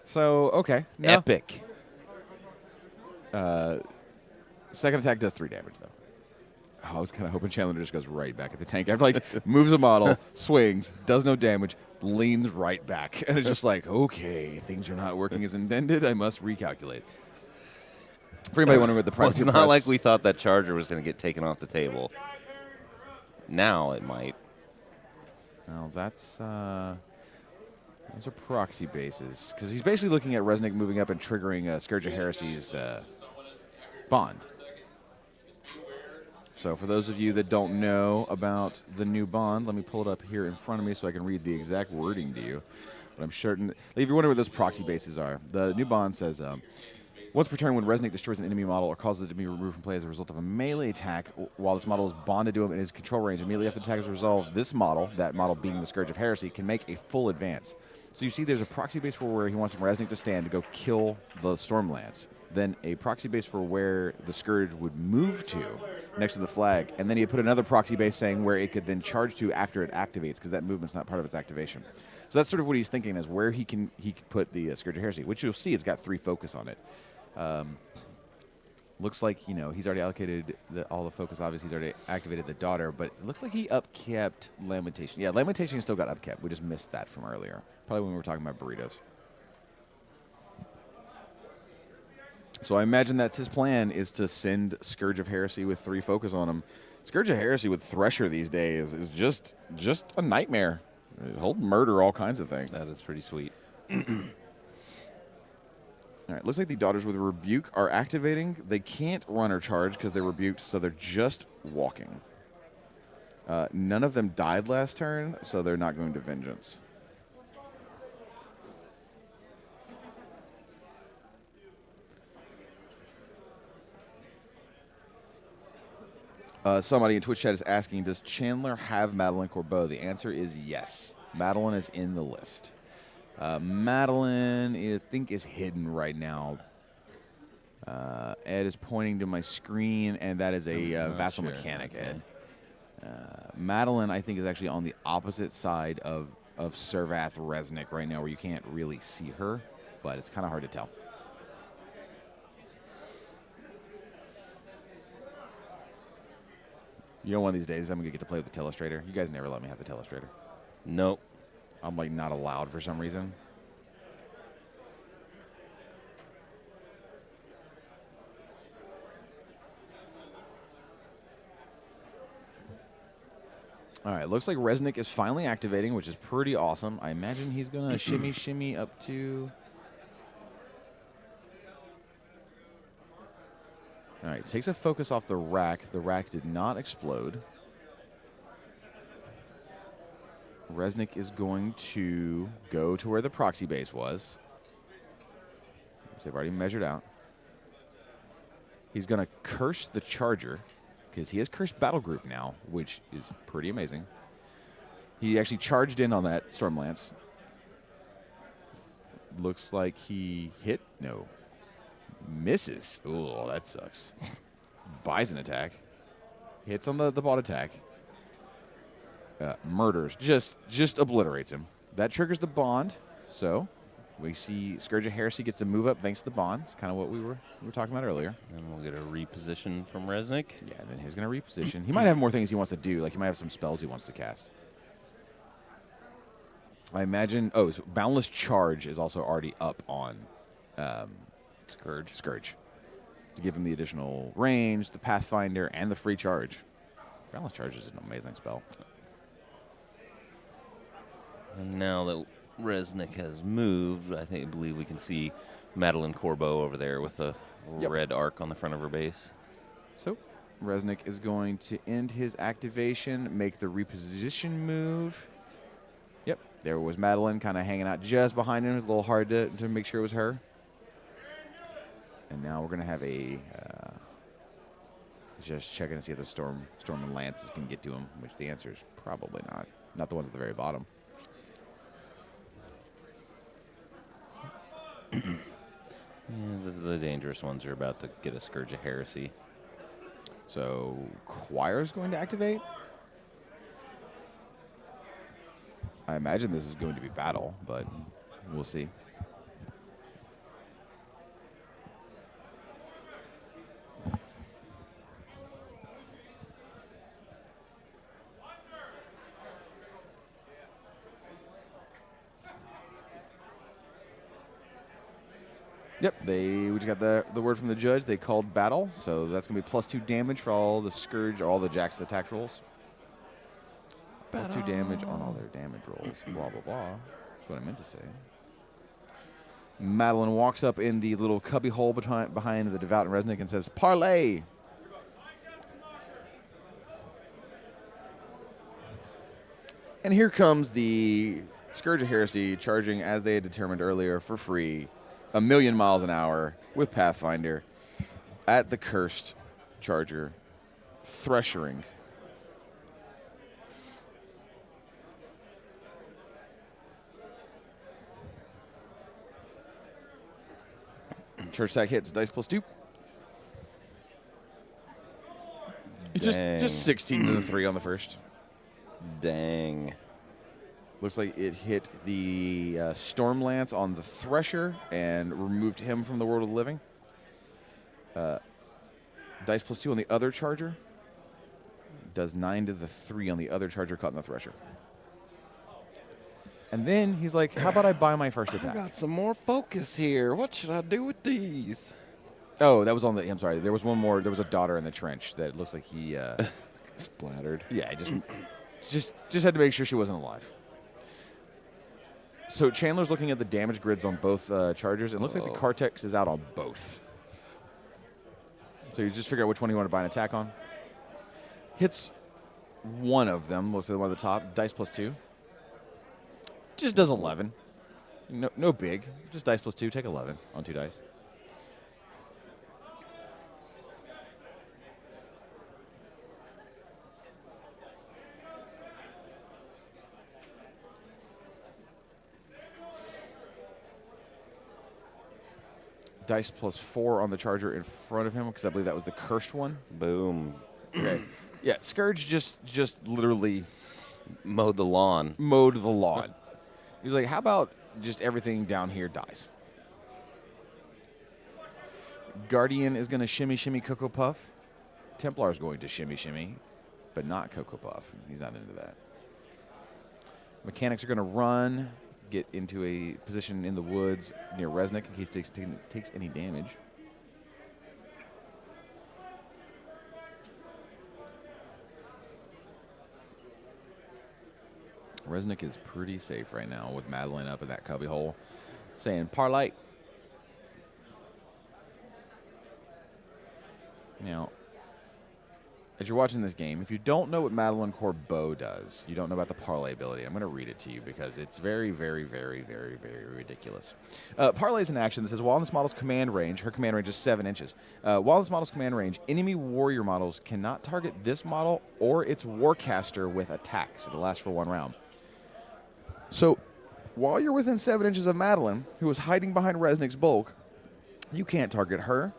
So, okay. No. Epic. Second attack does 3 damage, though. Oh, I was kind of hoping Chandler just goes right back at the tank. After, like, moves a model, swings, does no damage, leans right back. And it's just like, okay, things are not working as intended. I must recalculate. For anybody wondering what the Well, price it's not like we thought that charger was going to get taken off the table. Now it might. Well, those are proxy bases. Because he's basically looking at Resnik moving up and triggering Scourge of Heresy's bond. So for those of you that don't know about the new bond, let me pull it up here in front of me so I can read the exact wording to you. But I'm certain, if you're wondering what those proxy bases are, the new bond says, once per turn when Resnik destroys an enemy model or causes it to be removed from play as a result of a melee attack, while this model is bonded to him in his control range, immediately after the attack is resolved, this model, that model being the Scourge of Heresy, can make a full advance. So you see there's a proxy base for where he wants Resnik to stand to go kill the Stormlands. Then a proxy base for where the Scourge would move to next to the flag. And then he put another proxy base saying where it could then charge to after it activates, because that movement's not part of its activation. So that's sort of what he's thinking, is where he can put the Scourge of Heresy, which you'll see it's got 3 focus on it. Looks like, he's already allocated all the focus. Obviously, he's already activated the daughter, but it looks like he upkept Lamentation. Yeah, Lamentation still got upkept. We just missed that from earlier, probably when we were talking about burritos. So I imagine that's his plan, is to send Scourge of Heresy with 3 focus on him. Scourge of Heresy with Thresher these days is just a nightmare. He'll murder all kinds of things. That is pretty sweet. All right, looks like the Daughters with Rebuke are activating. They can't run or charge because they're rebuked, so they're just walking. None of them died last turn, so they're not going to Vengeance. Somebody in Twitch chat is asking, does Chandler have Madeline Corbeau? The answer is yes. Madeline is in the list. Madeline, I think, is hidden right now. Ed is pointing to my screen, and that is a Vassal Mechanic, Ed. Madeline, I think, is actually on the opposite side of Servath Resnik right now, where you can't really see her, but it's kind of hard to tell. One of these days I'm going to get to play with the Telestrator. You guys never let me have the Telestrator. Nope. I'm, not allowed for some reason. All right, looks like Resnik is finally activating, which is pretty awesome. I imagine he's going to shimmy up to... All right, takes a focus off the rack. The rack did not explode. Resnik is going to go to where the proxy base was. They've already measured out. He's going to curse the charger, because he has cursed battle group now, which is pretty amazing. He actually charged in on that Stormlance. Looks like he hit. No. Misses. Oh, that sucks. Buys an attack. Hits on the bot attack. Murders. Just obliterates him. That triggers the bond. So We see Scourge of Heresy gets to move up thanks to the bonds, kind of what we were talking about earlier. And we'll get a reposition from Resnik. Yeah, then he's going to reposition. He might have more things he wants to do. Like, he might have some spells he wants to cast. I imagine... Oh, so Boundless Charge is also already up on Scourge. To give him the additional range, the Pathfinder, and the free charge. Boundless Charge is an amazing spell. And now that Resnik has moved, I believe we can see Madeline Corbeau over there with a red arc on the front of her base. So, Resnik is going to end his activation, make the reposition move. Yep, there was Madeline kind of hanging out just behind him. It was a little hard to make sure it was her. And now we're going to have a... just checking to see if the Storm and Lances can get to him, which the answer is probably not. Not the ones at the very bottom. Yeah, the dangerous ones are about to get a Scourge of Heresy. So, Choir's going to activate? I imagine this is going to be battle, but we'll see. Yep, we just got the word from the judge. They called battle, so that's going to be +2 damage for all the Scourge, all the Jack's attack rolls. +2 damage on all their damage rolls. Blah, blah, blah. That's what I meant to say. Madeline walks up in the little cubby hole behind the Devout and Resnik and says, "Parlay!" And here comes the Scourge of Heresy charging, as they had determined earlier, for free. 1,000,000 miles an hour with Pathfinder at the cursed charger, threshering. Church sack hits, dice +2. Just 16 to the 3 on the first. Dang. Looks like it hit the Stormlance on the Thresher and removed him from the world of the living. Dice +2 on the other Charger. Does 9 to the 3 on the other Charger caught in the Thresher. And then he's like, how about I buy my first attack? I got some more focus here. What should I do with these? Oh, that was on the... I'm sorry. There was one more. There was a daughter in the trench that looks like he... splattered. Yeah, just had to make sure she wasn't alive. So Chandler's looking at the damage grids on both Chargers, and it looks like the Cartex is out on both. So you just figure out which one you want to buy an attack on. Hits one of them, looks like the one at the top, dice +2. Just does 11. No big. Just dice +2, take 11 on 2 dice. Dice +4 on the Charger in front of him, because I believe that was the cursed one. Boom. Okay. Yeah, Scourge just literally Mowed the lawn. mowed the lawn. He's like, how about just everything down here dies? Guardian is going to shimmy Cocoa Puff. Templar's going to shimmy, but not Cocoa Puff. He's not into that. Mechanics are going to run, get into a position in the woods near Resnik in case he takes any damage. Resnik is pretty safe right now with Madeline up in that cubby hole saying, parlay. Now, as you're watching this game, if you don't know what Madeline Corbeau does, you don't know about the parlay ability, I'm going to read it to you because it's very, very, very, very, very ridiculous. Parlay is an action that says, while in this model's command range, her command range is 7 inches. While in this model's command range, enemy warrior models cannot target this model or its warcaster with attacks. It'll last for 1 round. So, while you're within 7 inches of Madeline, who is hiding behind Resnik's bulk, you can't target her,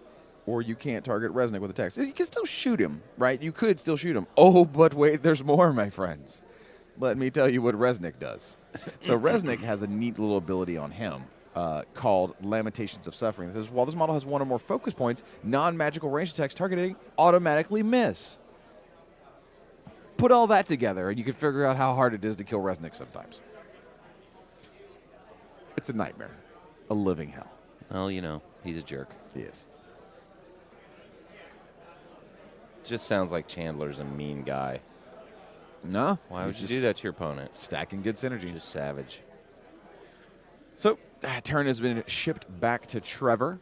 or you can't target Resnik with attacks. You can still shoot him, right? You could still shoot him. Oh, but wait, there's more, my friends. Let me tell you what Resnik does. So Resnik has a neat little ability on him called Lamentations of Suffering. It says, while this model has one or more focus points, non-magical ranged attacks targeting automatically miss. Put all that together, and you can figure out how hard it is to kill Resnik sometimes. It's a nightmare. A living hell. Well, you know, he's a jerk. He is. Just sounds like Chandler's a mean guy. No. Why would he's you just do that to your opponent? Stacking good synergy. Just savage. So, turn has been shipped back to Trevor,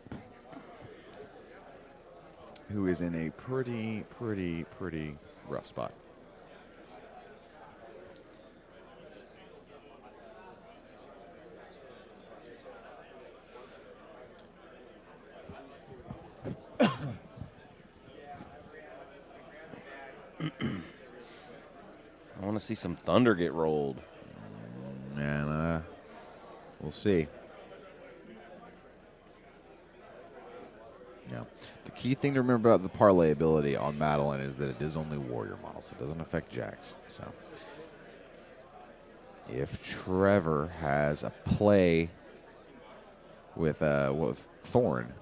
who is in a pretty rough spot. I want to see some thunder get rolled. Man, we'll see. Yeah. The key thing to remember about the parlay ability on Madeline is that it is only warrior models. It doesn't affect jacks. So if Trevor has a play with Thorn,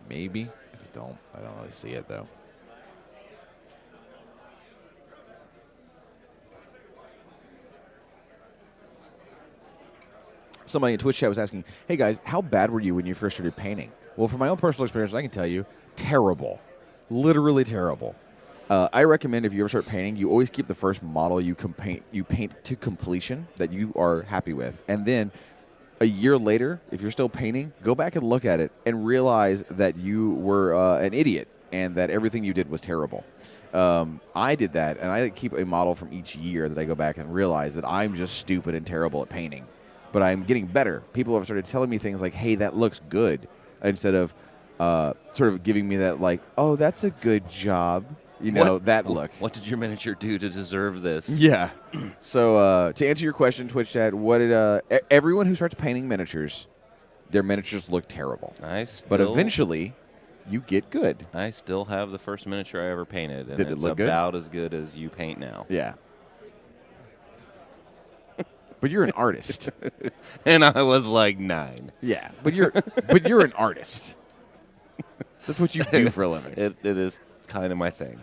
maybe. I don't really see it though. Somebody in Twitch chat was asking, hey guys, how bad were you when you first started painting? Well, from my own personal experience, I can tell you, terrible. Literally terrible. I recommend if you ever start painting, you always keep the first model you paint to completion that you are happy with. And then a year later, if you're still painting, go back and look at it and realize that you were an idiot and that everything you did was terrible. I did that, and I keep a model from each year that I go back and realize that I'm just stupid and terrible at painting. But I'm getting better. People have started telling me things like, hey, that looks good, instead of sort of giving me that, like, oh, that's a good job. You know, that look. What did your miniature do to deserve this? Yeah. So to answer your question, Twitch chat, what did everyone who starts painting miniatures, their miniatures look terrible. But eventually, you get good. I still have the first miniature I ever painted, and Did it it's look good? about as good as you paint now. Yeah. But you're an artist. And I was like 9. Yeah, but you're an artist. That's what you do for a living. It is kind of my thing.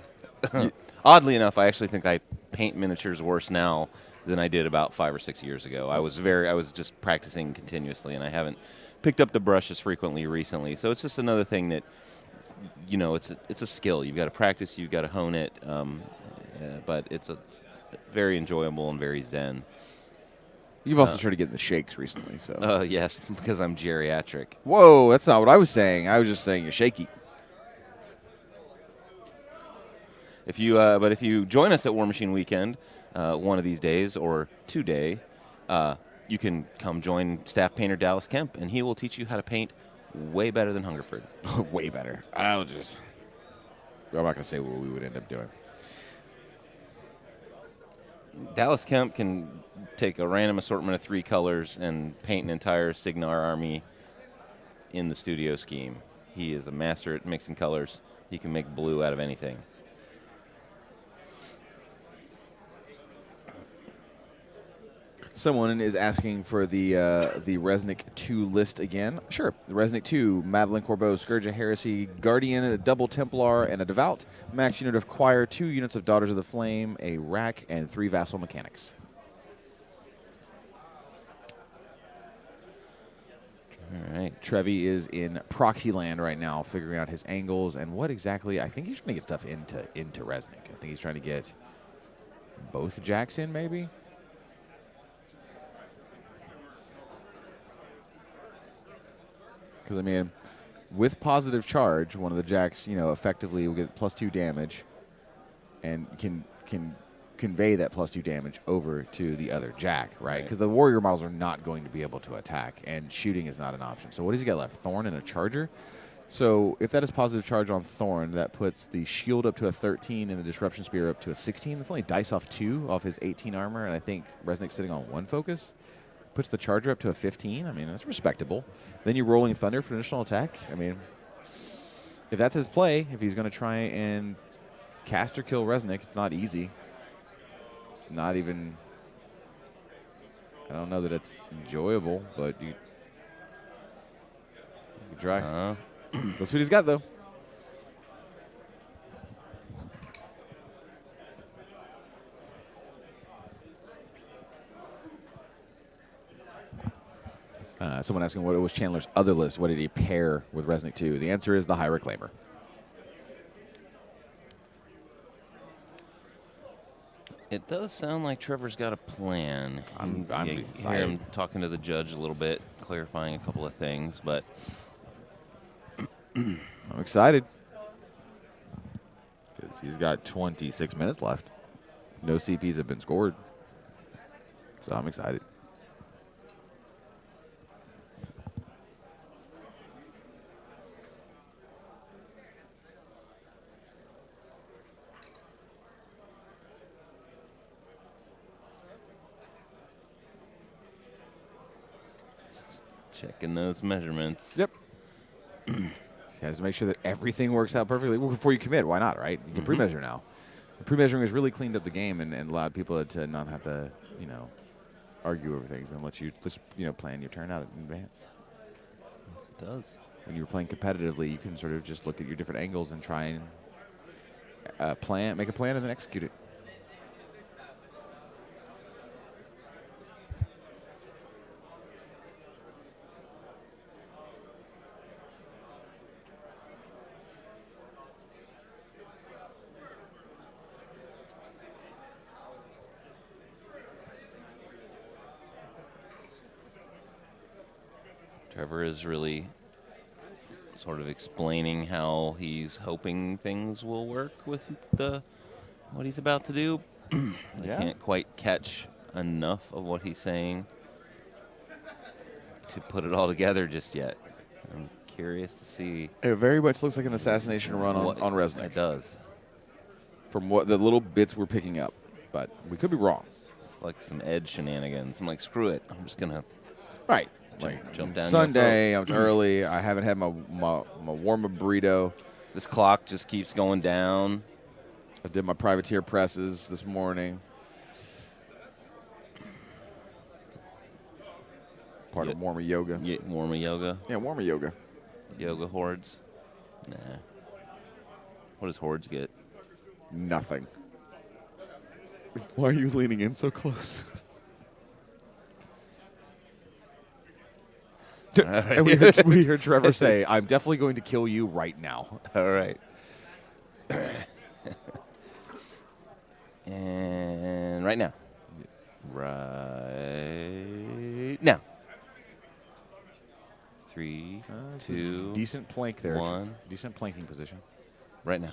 Oddly enough, I actually think I paint miniatures worse now than I did about 5 or 6 years ago. I was just practicing continuously, and I haven't picked up the brush as frequently recently. So it's just another thing that, you know, it's a skill. You've got to practice. You've got to hone it. But it's very enjoyable and very zen. You've also started getting the shakes recently, so. Yes, because I'm geriatric. Whoa, that's not what I was saying. I was just saying you're shaky. If you join us at WARMACHINE Weekend, one of these days or today, you can come join staff painter Dallas Kemp, and he will teach you how to paint way better than Hungerford. Way better. I'm not going to say what we would end up doing. Dallas Kemp can take a random assortment of 3 colors and paint an entire Cygnar army in the studio scheme. He is a master at mixing colors. He can make blue out of anything. Someone is asking for the Resnik 2 list again. Sure. The Resnik 2, Madeline Corbeau, Scourge of Heresy, Guardian, a Double Templar, and a Devout. Max unit of Choir, 2 units of Daughters of the Flame, a Rack, and 3 Vassal Mechanics. All right. Trevi is in Proxy Land right now, figuring out his angles and what exactly. I think he's trying to get stuff into Resnik. I think he's trying to get both jacks in, maybe. Because, I mean, with positive charge, one of the jacks, you know, effectively will get +2 damage and can convey that +2 damage over to the other jack, right? Because the warrior models are not going to be able to attack, and shooting is not an option. So what does he get left? Thorn and a charger? So if that is positive charge on Thorn, that puts the shield up to a 13 and the disruption spear up to a 16. That's only dice off 2 off his 18 armor, and I think Resnik's sitting on 1 focus. Puts the charger up to a 15. I mean, that's respectable. Then you're rolling Thunder for additional attack. I mean, if that's his play, if he's going to try and cast or kill Resnik, it's not easy. It's not even... I don't know that it's enjoyable, but you can try. Let's see what he's got, though. Someone asking what was Chandler's other list. What did he pair with Resnik 2? The answer is the High Reclaimer. It does sound like Trevor's got a plan. I'm you excited. hear him talking to the judge a little bit, clarifying a couple of things, but I'm excited. Because he's got 26 minutes left. No CPs have been scored. So I'm excited. checking those measurements. Yep. He has to make sure that everything works out perfectly. Well, before you commit, why not, right? You can pre-measure now. Pre-measuring has really cleaned up the game and allowed people to not have to, argue over things and let you just, plan your turn out in advance. Yes, it does. When you're playing competitively, you can sort of just look at your different angles and try and make a plan and then execute it. Trevor is really sort of explaining how he's hoping things will work with what he's about to do. I can't quite catch enough of what he's saying to put it all together just yet. I'm curious to see. It very much looks like an assassination run what on Resnik. It does. From what the little bits we're picking up. But we could be wrong. It's like some edge shenanigans. I'm like, screw it. I'm just going to Right. jump down Sunday, I'm early. I haven't had my warm-up burrito. This clock just keeps going down. I did my privateer presses this morning. Part of warmer yoga. Yeah, warmer yoga. Yeah, warmer yoga. Yoga hordes. Nah. What does hordes get? Nothing. Why are you leaning in so close? And we heard Trevor say, I'm definitely going to kill you right now. All right. And right now. Right now. 3, 2, Decent plank there. 1. Decent planking position. Right now.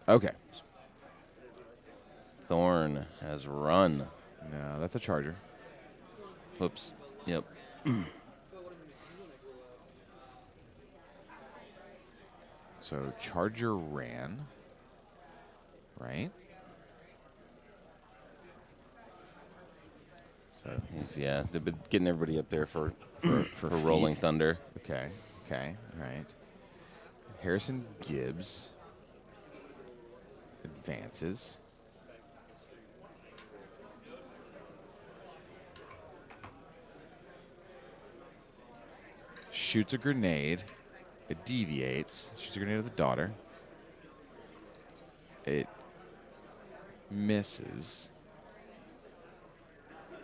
Okay. Thorn has run. No, that's a charger. Whoops. Yep. So charger ran. Right? So They've been getting everybody up there for feet. Rolling Thunder. Okay. Right. Harrison Gibbs advances. Shoots a grenade. It deviates. Shoots a grenade at the daughter. It misses.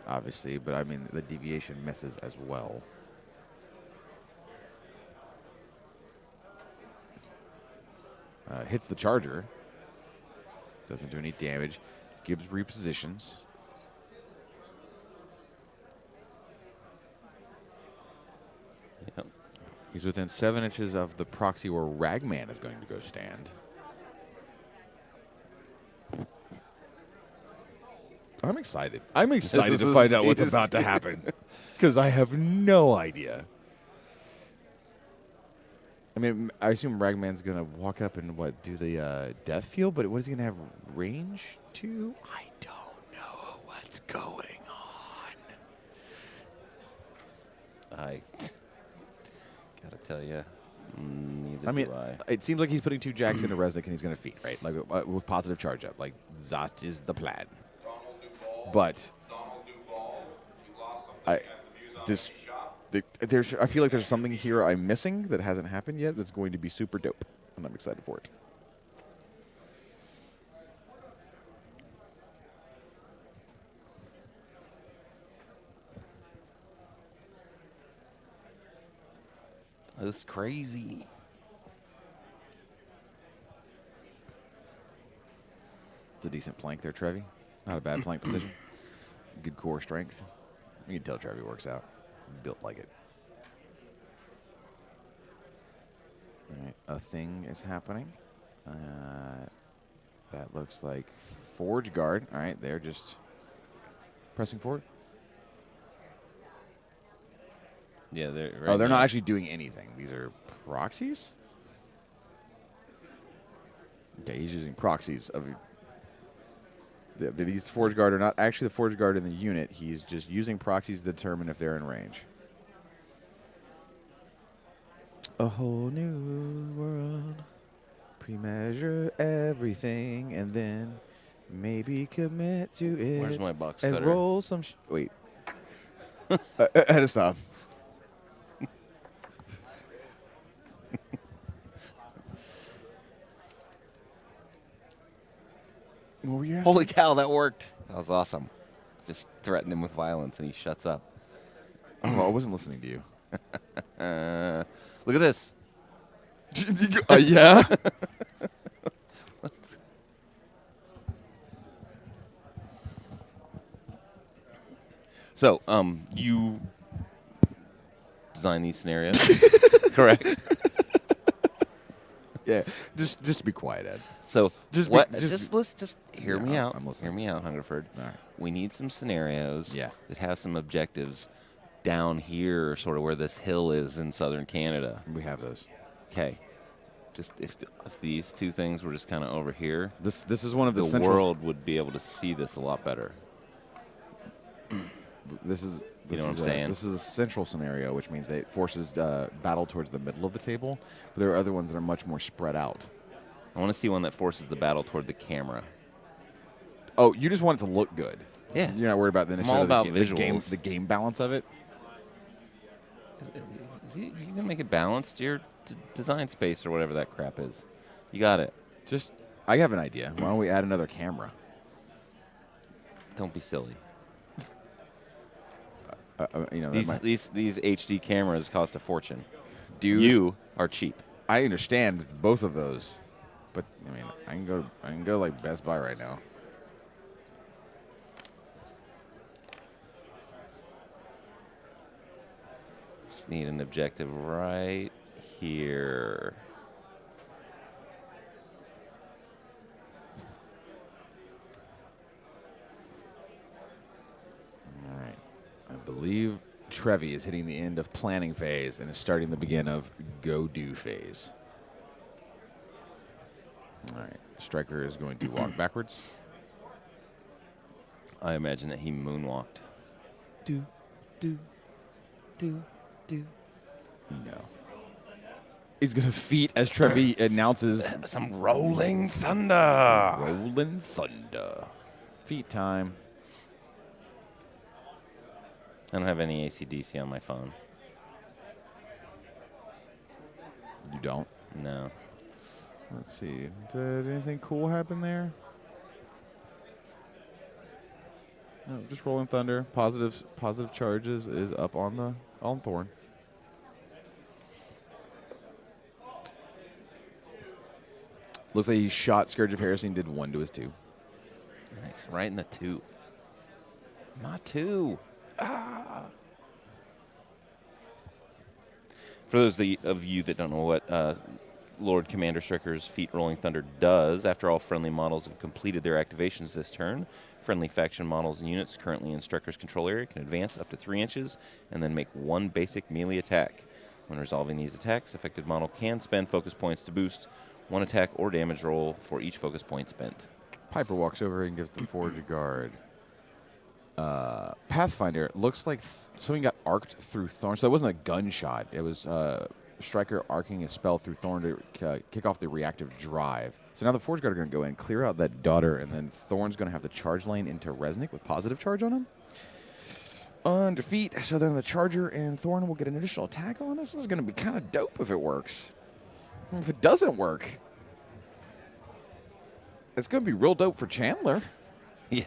Obviously, but I mean the deviation misses as well. Hits the charger. Doesn't do any damage. Gibbs repositions. Yep. He's within 7 inches of the proxy where Ragman is going to go stand. I'm excited. I'm excited to find out what's about to happen. Because I have no idea. I mean, I assume Ragman's going to walk up and, do the death field? But what is he going to have range to? I don't know what's going on. I gotta tell you, Neither I mean, do I. it seems like he's putting 2 jacks into Resnik and he's going to feed, right? Like with positive charge up. Like that is the plan. But I this there's I feel like there's something here I'm missing that hasn't happened yet that's going to be super dope, and I'm excited for it. That's crazy. It's a decent plank there, Trevi. Not a bad plank position. Good core strength. You can tell Trevi works out. Built like it. All right, a thing is happening. That looks like Forge Guard. All right, they're just pressing forward. Yeah, they're They're now. not actually doing anything. These are proxies? Okay, he's using proxies of. These Forge Guard are not actually the Forge Guard in the unit. He's just using proxies to determine if they're in range. A whole new world. Pre-measure everything and then maybe commit to it. Where's my box and cutter? roll some. Wait. I had to stop. What were you asking? Holy cow, that worked. That was awesome. Just threatened him with violence, and he shuts up. Oh, I wasn't listening to you. Look at this. Yeah. So, you design these scenarios, correct? Yeah. Just be quiet, Ed. So, Just what? be- just hear Yeah, me out. I'm listening. Hear me out, Hungerford. All right. We need some scenarios Yeah. that have some objectives down here, sort of where this hill is in southern Canada. We have those. Okay. Just if these two things were just kind of over here, This is one of the the central. world would be able to see this a lot better. This is. You know what I'm saying? This is a central scenario, which means it forces battle towards the middle of the table. But there are other ones that are much more spread out. I want to see one that forces the battle toward the camera. Oh, you just want it to look good. Yeah. You're not worried about the I'm all about visuals. the game balance of it. You can make it balanced. Your design space or whatever that crap is. You got it. I have an idea. Why don't we add another camera? Don't be silly. That These HD cameras cost a fortune. Dude, You are cheap. I understand both of those, but I mean, I can go like Best Buy right now. Just need an objective right here. All right. I believe Trevi is hitting the end of planning phase and is starting the begin of go do phase. All right. Striker is going to walk backwards. I imagine that he moonwalked. Do. No. He's going to feet as Trevi announces Some rolling thunder. Rolling Thunder. Feet time. I don't have any AC/DC on my phone. You don't? No. Let's see. Did anything cool happen there? No, just Rolling Thunder. Positive charges is up on Thorn. Looks like he shot Scourge of Heresy and did 1 to his 2. Nice. Right in the 2. Not 2. For those of you that don't know what Lord Commander Striker's Feet Rolling Thunder does, after all friendly models have completed their activations this turn, friendly faction models and units currently in Striker's control area can advance up to 3 inches and then make 1 basic melee attack. When resolving these attacks, affected model can spend focus points to boost 1 attack or damage roll for each focus point spent. Piper walks over and gives the Forge Guard. Pathfinder, looks like something got arced through Thorn. So it wasn't a gunshot. It was Striker arcing a spell through Thorn to kick off the reactive drive. So now the Forge Guard are going to go in, clear out that Daughter, and then Thorn's going to have the charge lane into Resnik with positive charge on him. On defeat, so then the Charger and Thorn will get an additional attack on us. This is going to be kind of dope if it works. If it doesn't work, it's going to be real dope for Chandler. Yeah.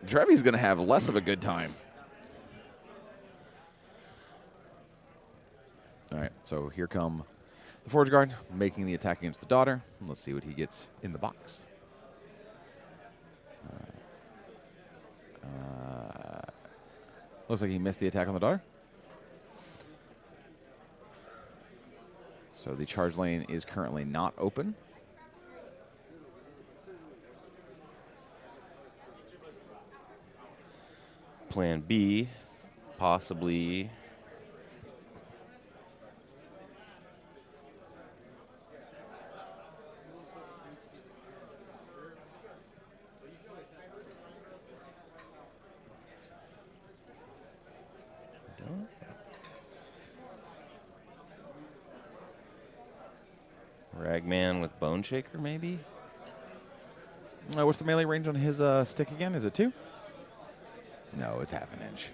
Trevi's going to have less of a good time. All right, so here come the Forge Guard making the attack against the Daughter. Let's see what he gets in the box. Looks like he missed the attack on the Daughter. So the charge lane is currently not open. Plan B, possibly. Ragman with Bone Shaker, maybe? What's the melee range on his stick again? Is it 2? No, it's half an inch.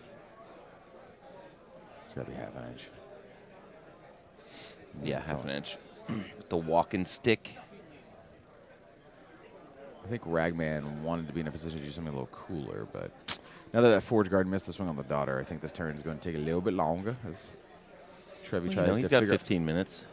It's got to be half an inch. Yeah, That's half all. an inch. With the walking stick. I think Ragman wanted to be in a position to do something a little cooler, but now that Forge Guard missed the swing on the Daughter, I think this turn is going to take a little bit longer as Trevi tries to He's got figure 15 minutes.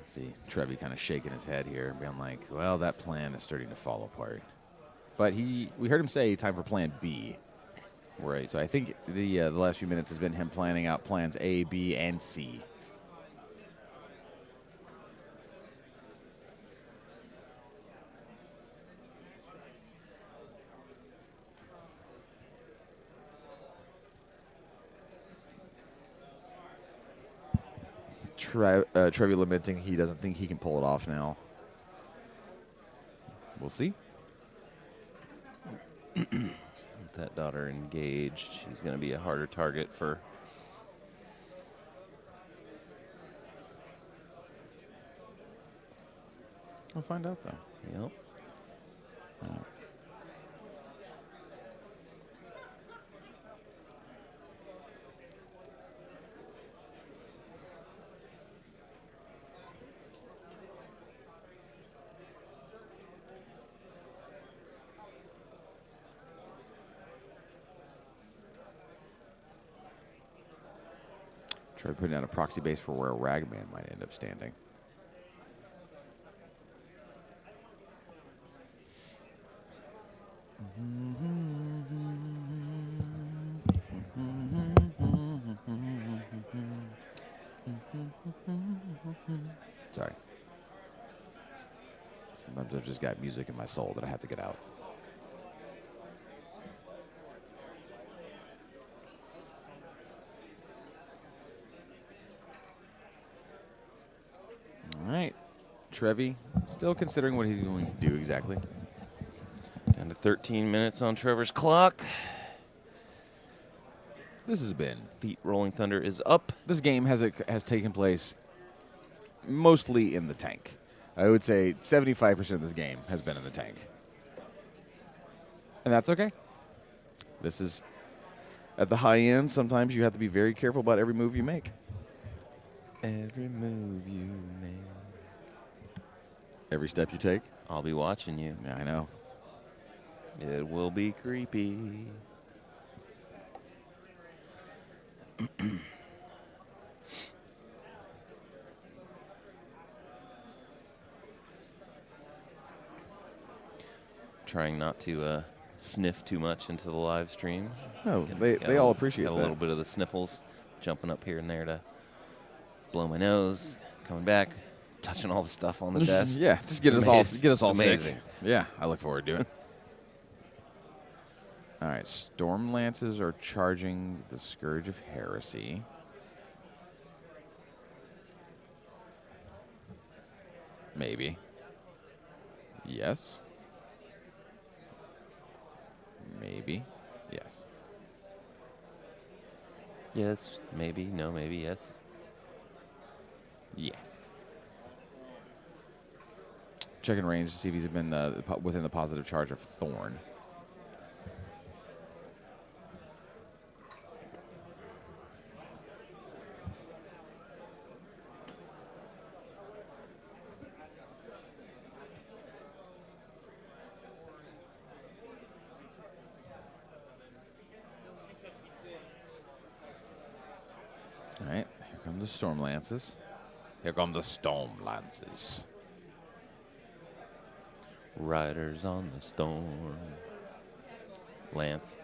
See, Trevi kind of shaking his head here, being like, well, that plan is starting to fall apart. But we heard him say time for plan B. Right. So I think the last few minutes has been him planning out plans A, B, and C. Trevi lamenting he doesn't think he can pull it off now. We'll see. With that Daughter engaged, she's going to be a harder target for... We'll find out, though. Yep. Try putting out a proxy base for where a Ragman might end up standing. Sorry. Sometimes I've just got music in my soul that I have to get out. All right. Trevi, still considering what he's going to do exactly. Down to 13 minutes on Trevor's clock. This has been. Feet Rolling Thunder is up. This game has taken place mostly in the tank. I would say 75% of this game has been in the tank. And that's okay. This is at the high end. Sometimes you have to be very careful about every move you make. Every move you make. Every step you take. I'll be watching you. Yeah, I know. It will be creepy. Trying not to sniff too much into the live stream. No, they all appreciate got that. a little bit of the sniffles, jumping up here and there to blow my nose, coming back, touching all the stuff on the desk. Yeah, just get It's us all it's sick. amazing. Yeah, I look forward to it. All right, Storm Lances are charging the Scourge of Heresy. Maybe. Yes. Maybe. Yes. Yes, maybe. No, maybe. Yes. Yeah. Checking range to see if he's been within the positive charge of Thorn. All right, here come the Storm Lances. Here come the Storm Lances. Riders on the storm. Lance.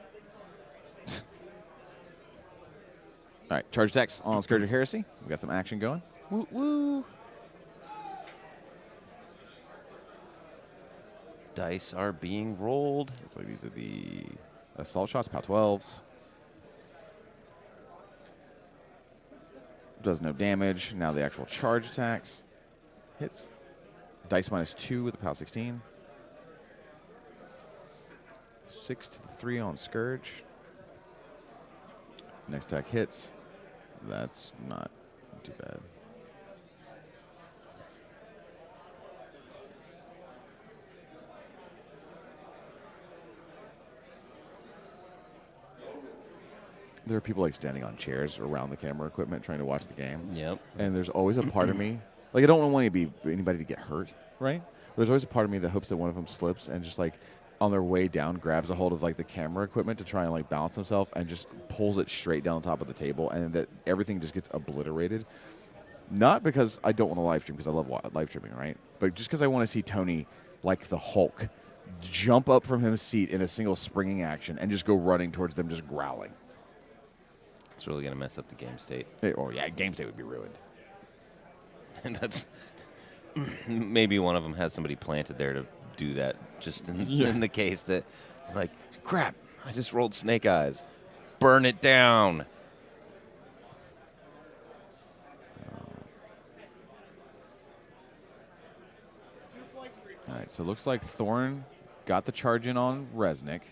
All right, charge attacks on Scourge of Heresy. We got some action going. Woo woo. Dice are being rolled. Looks like these are the assault shots, POW 12s. Does no damage. Now the actual charge attacks. Hits. Dice -2 with the POW 16. 6 to the 3 on Scourge. Next attack hits. That's not too bad. There are people like standing on chairs around the camera equipment trying to watch the game. Yep. And there's always a part of me, like I don't want anybody to get hurt, right? There's always a part of me that hopes that one of them slips and just like on their way down grabs a hold of like the camera equipment to try and like balance himself and just pulls it straight down the top of the table and that everything just gets obliterated. Not because I don't want to live stream, because I love live streaming, right? But just because I want to see Tony, like the Hulk, jump up from his seat in a single springing action and just go running towards them, just growling. It's really going to mess up the game state. Game state would be ruined. And that's maybe one of them has somebody planted there to do that, just in the case that, like, crap, I just rolled snake eyes. Burn it down. All right, so it looks like Thorn got the charge in on Resnik.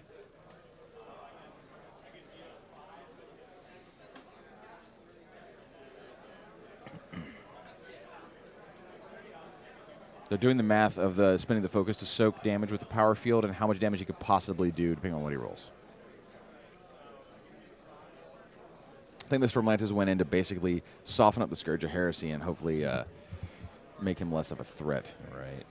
They're doing the math of the spinning the focus to soak damage with the power field and how much damage he could possibly do depending on what he rolls. I think the Storm Lances went in to basically soften up the Scourge of Heresy and hopefully make him less of a threat. Right.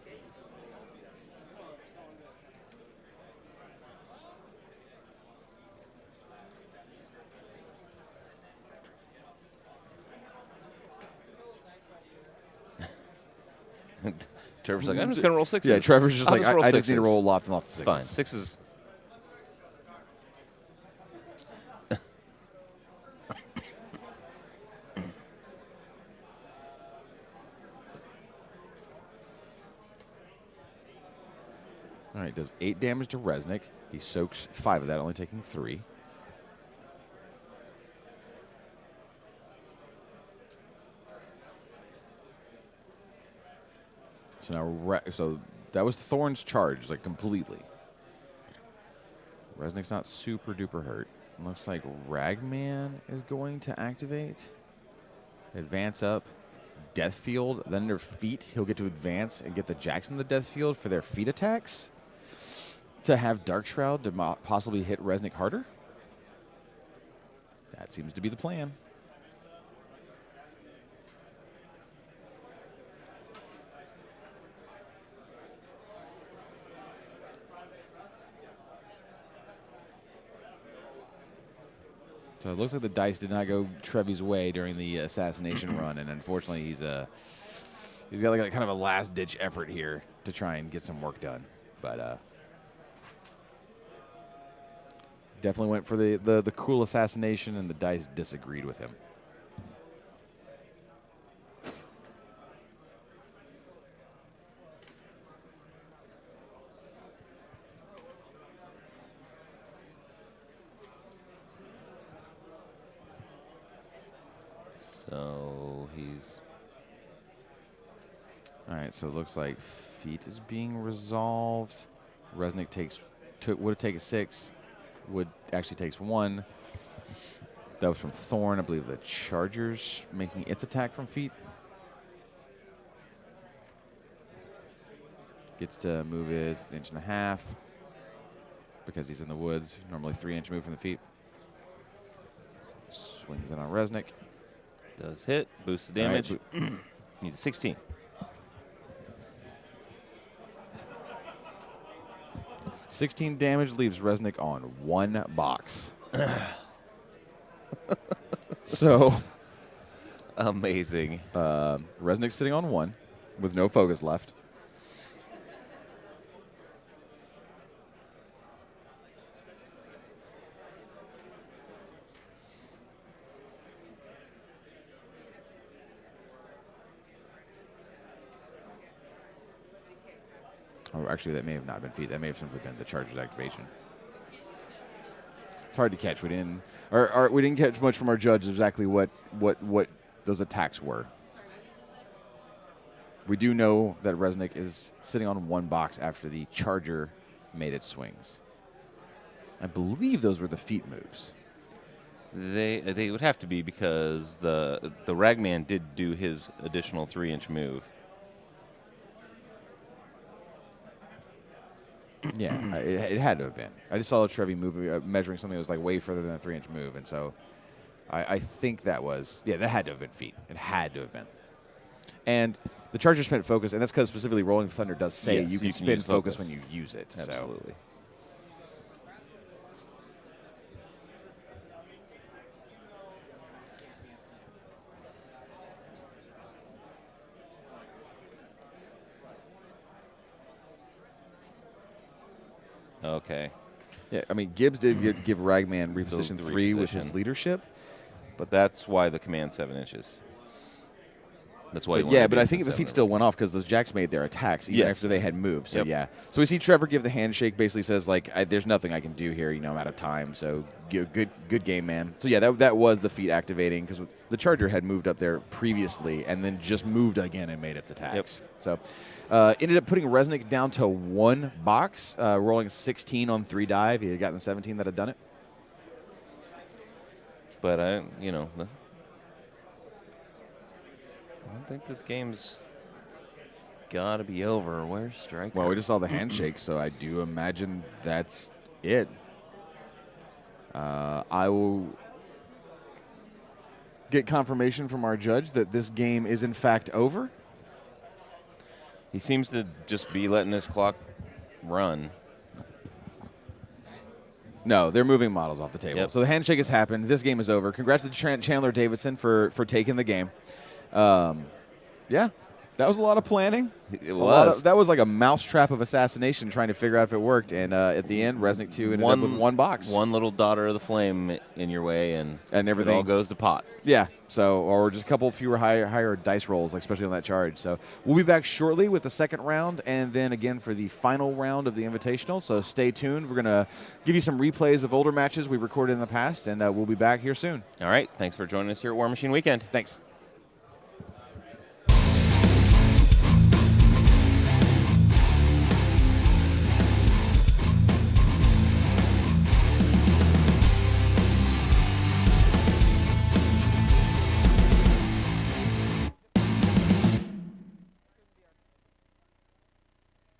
Trevor's like, I'm just going to roll sixes. Yeah, Trevor's just I'll like, roll I just need to sixes. roll lots and lots of It's sixes. fine. Sixes. All right, does 8 damage to Resnik. He soaks 5 of that, only taking 3. So now, so that was Thorn's charge, like completely. Resnik's not super duper hurt. Looks like Ragman is going to activate. Advance up. Death Field. Then their feet, he'll get to advance and get the Jackson the Death Field for their feet attacks. To have Dark Shroud to possibly hit Resnik harder. That seems to be the plan. So it looks like the dice did not go Trevi's way during the assassination run, and unfortunately, he's got like a kind of a last-ditch effort here to try and get some work done. But definitely went for the cool assassination, and the dice disagreed with him. So he's... All right, so it looks like feet is being resolved. Resnik would have taken 6. Wood actually takes 1. That was from Thorn. I believe the Charger's making its attack from feet. Gets to move his 1.5 inches because he's in the woods. Normally 3-inch move from the feet. Swings in on Resnik. Does hit. Boosts the All right, damage. Needs a 16. 16 damage leaves Resnik on 1 box. So Amazing. Resnik's sitting on 1 with no focus left. Oh, actually, that may have not been feet. That may have simply been the Charger's activation. It's hard to catch. We didn't catch much from our judge exactly what those attacks were. We do know that Resnik is sitting on 1 box after the Charger made its swings. I believe those were the feet moves. They would have to be because the Ragman did do his additional 3-inch move. Yeah, it had to have been. I just saw Trevi measuring something that was like way further than a 3-inch move, and so I think that was, that had to have been feet. It had to have been. And the Charger spent focus, and that's because specifically Rolling Thunder does say Yes, you can you can spin use focus focus. when you use it. Absolutely. Okay. Yeah, I mean, Gibbs did give Ragman reposition The 3 with his reposition. leadership. But that's why the command 7 inches. That's why. But I think the feet still went off because those Jacks made their attacks even Yes. after they had moved. So, Yep. So we see Trevor give the handshake, basically says, like, there's nothing I can do here. I'm out of time. So, good game, man. So, that was the feet activating because the Charger had moved up there previously and then just moved again and made its attacks. So, ended up putting Resnik down to 1 box, rolling 16 on 3 dive. He had gotten the 17 that had done it. But I don't think this game's got to be over. Where's Striker? Well, we just saw the handshake, so I do imagine that's it. I will get confirmation from our judge that this game is in fact over. He seems to just be letting this clock run. No, they're moving models off the table. Yep. So the handshake has happened. This game is over. Congrats to Chandler Davidson for taking the game. That was a lot of planning. It was. That was like a mousetrap of assassination trying to figure out if it worked. And at the end, Resnik 2 ended up with 1 box. One little daughter of the flame in your way, and everything it all goes to pot. Yeah. So, or just a couple fewer higher dice rolls, like especially on that charge. So we'll be back shortly with the second round, and then again for the final round of the Invitational. So stay tuned. We're gonna give you some replays of older matches we've recorded in the past, and we'll be back here soon. All right. Thanks for joining us here at WARMACHINE Weekend. Thanks.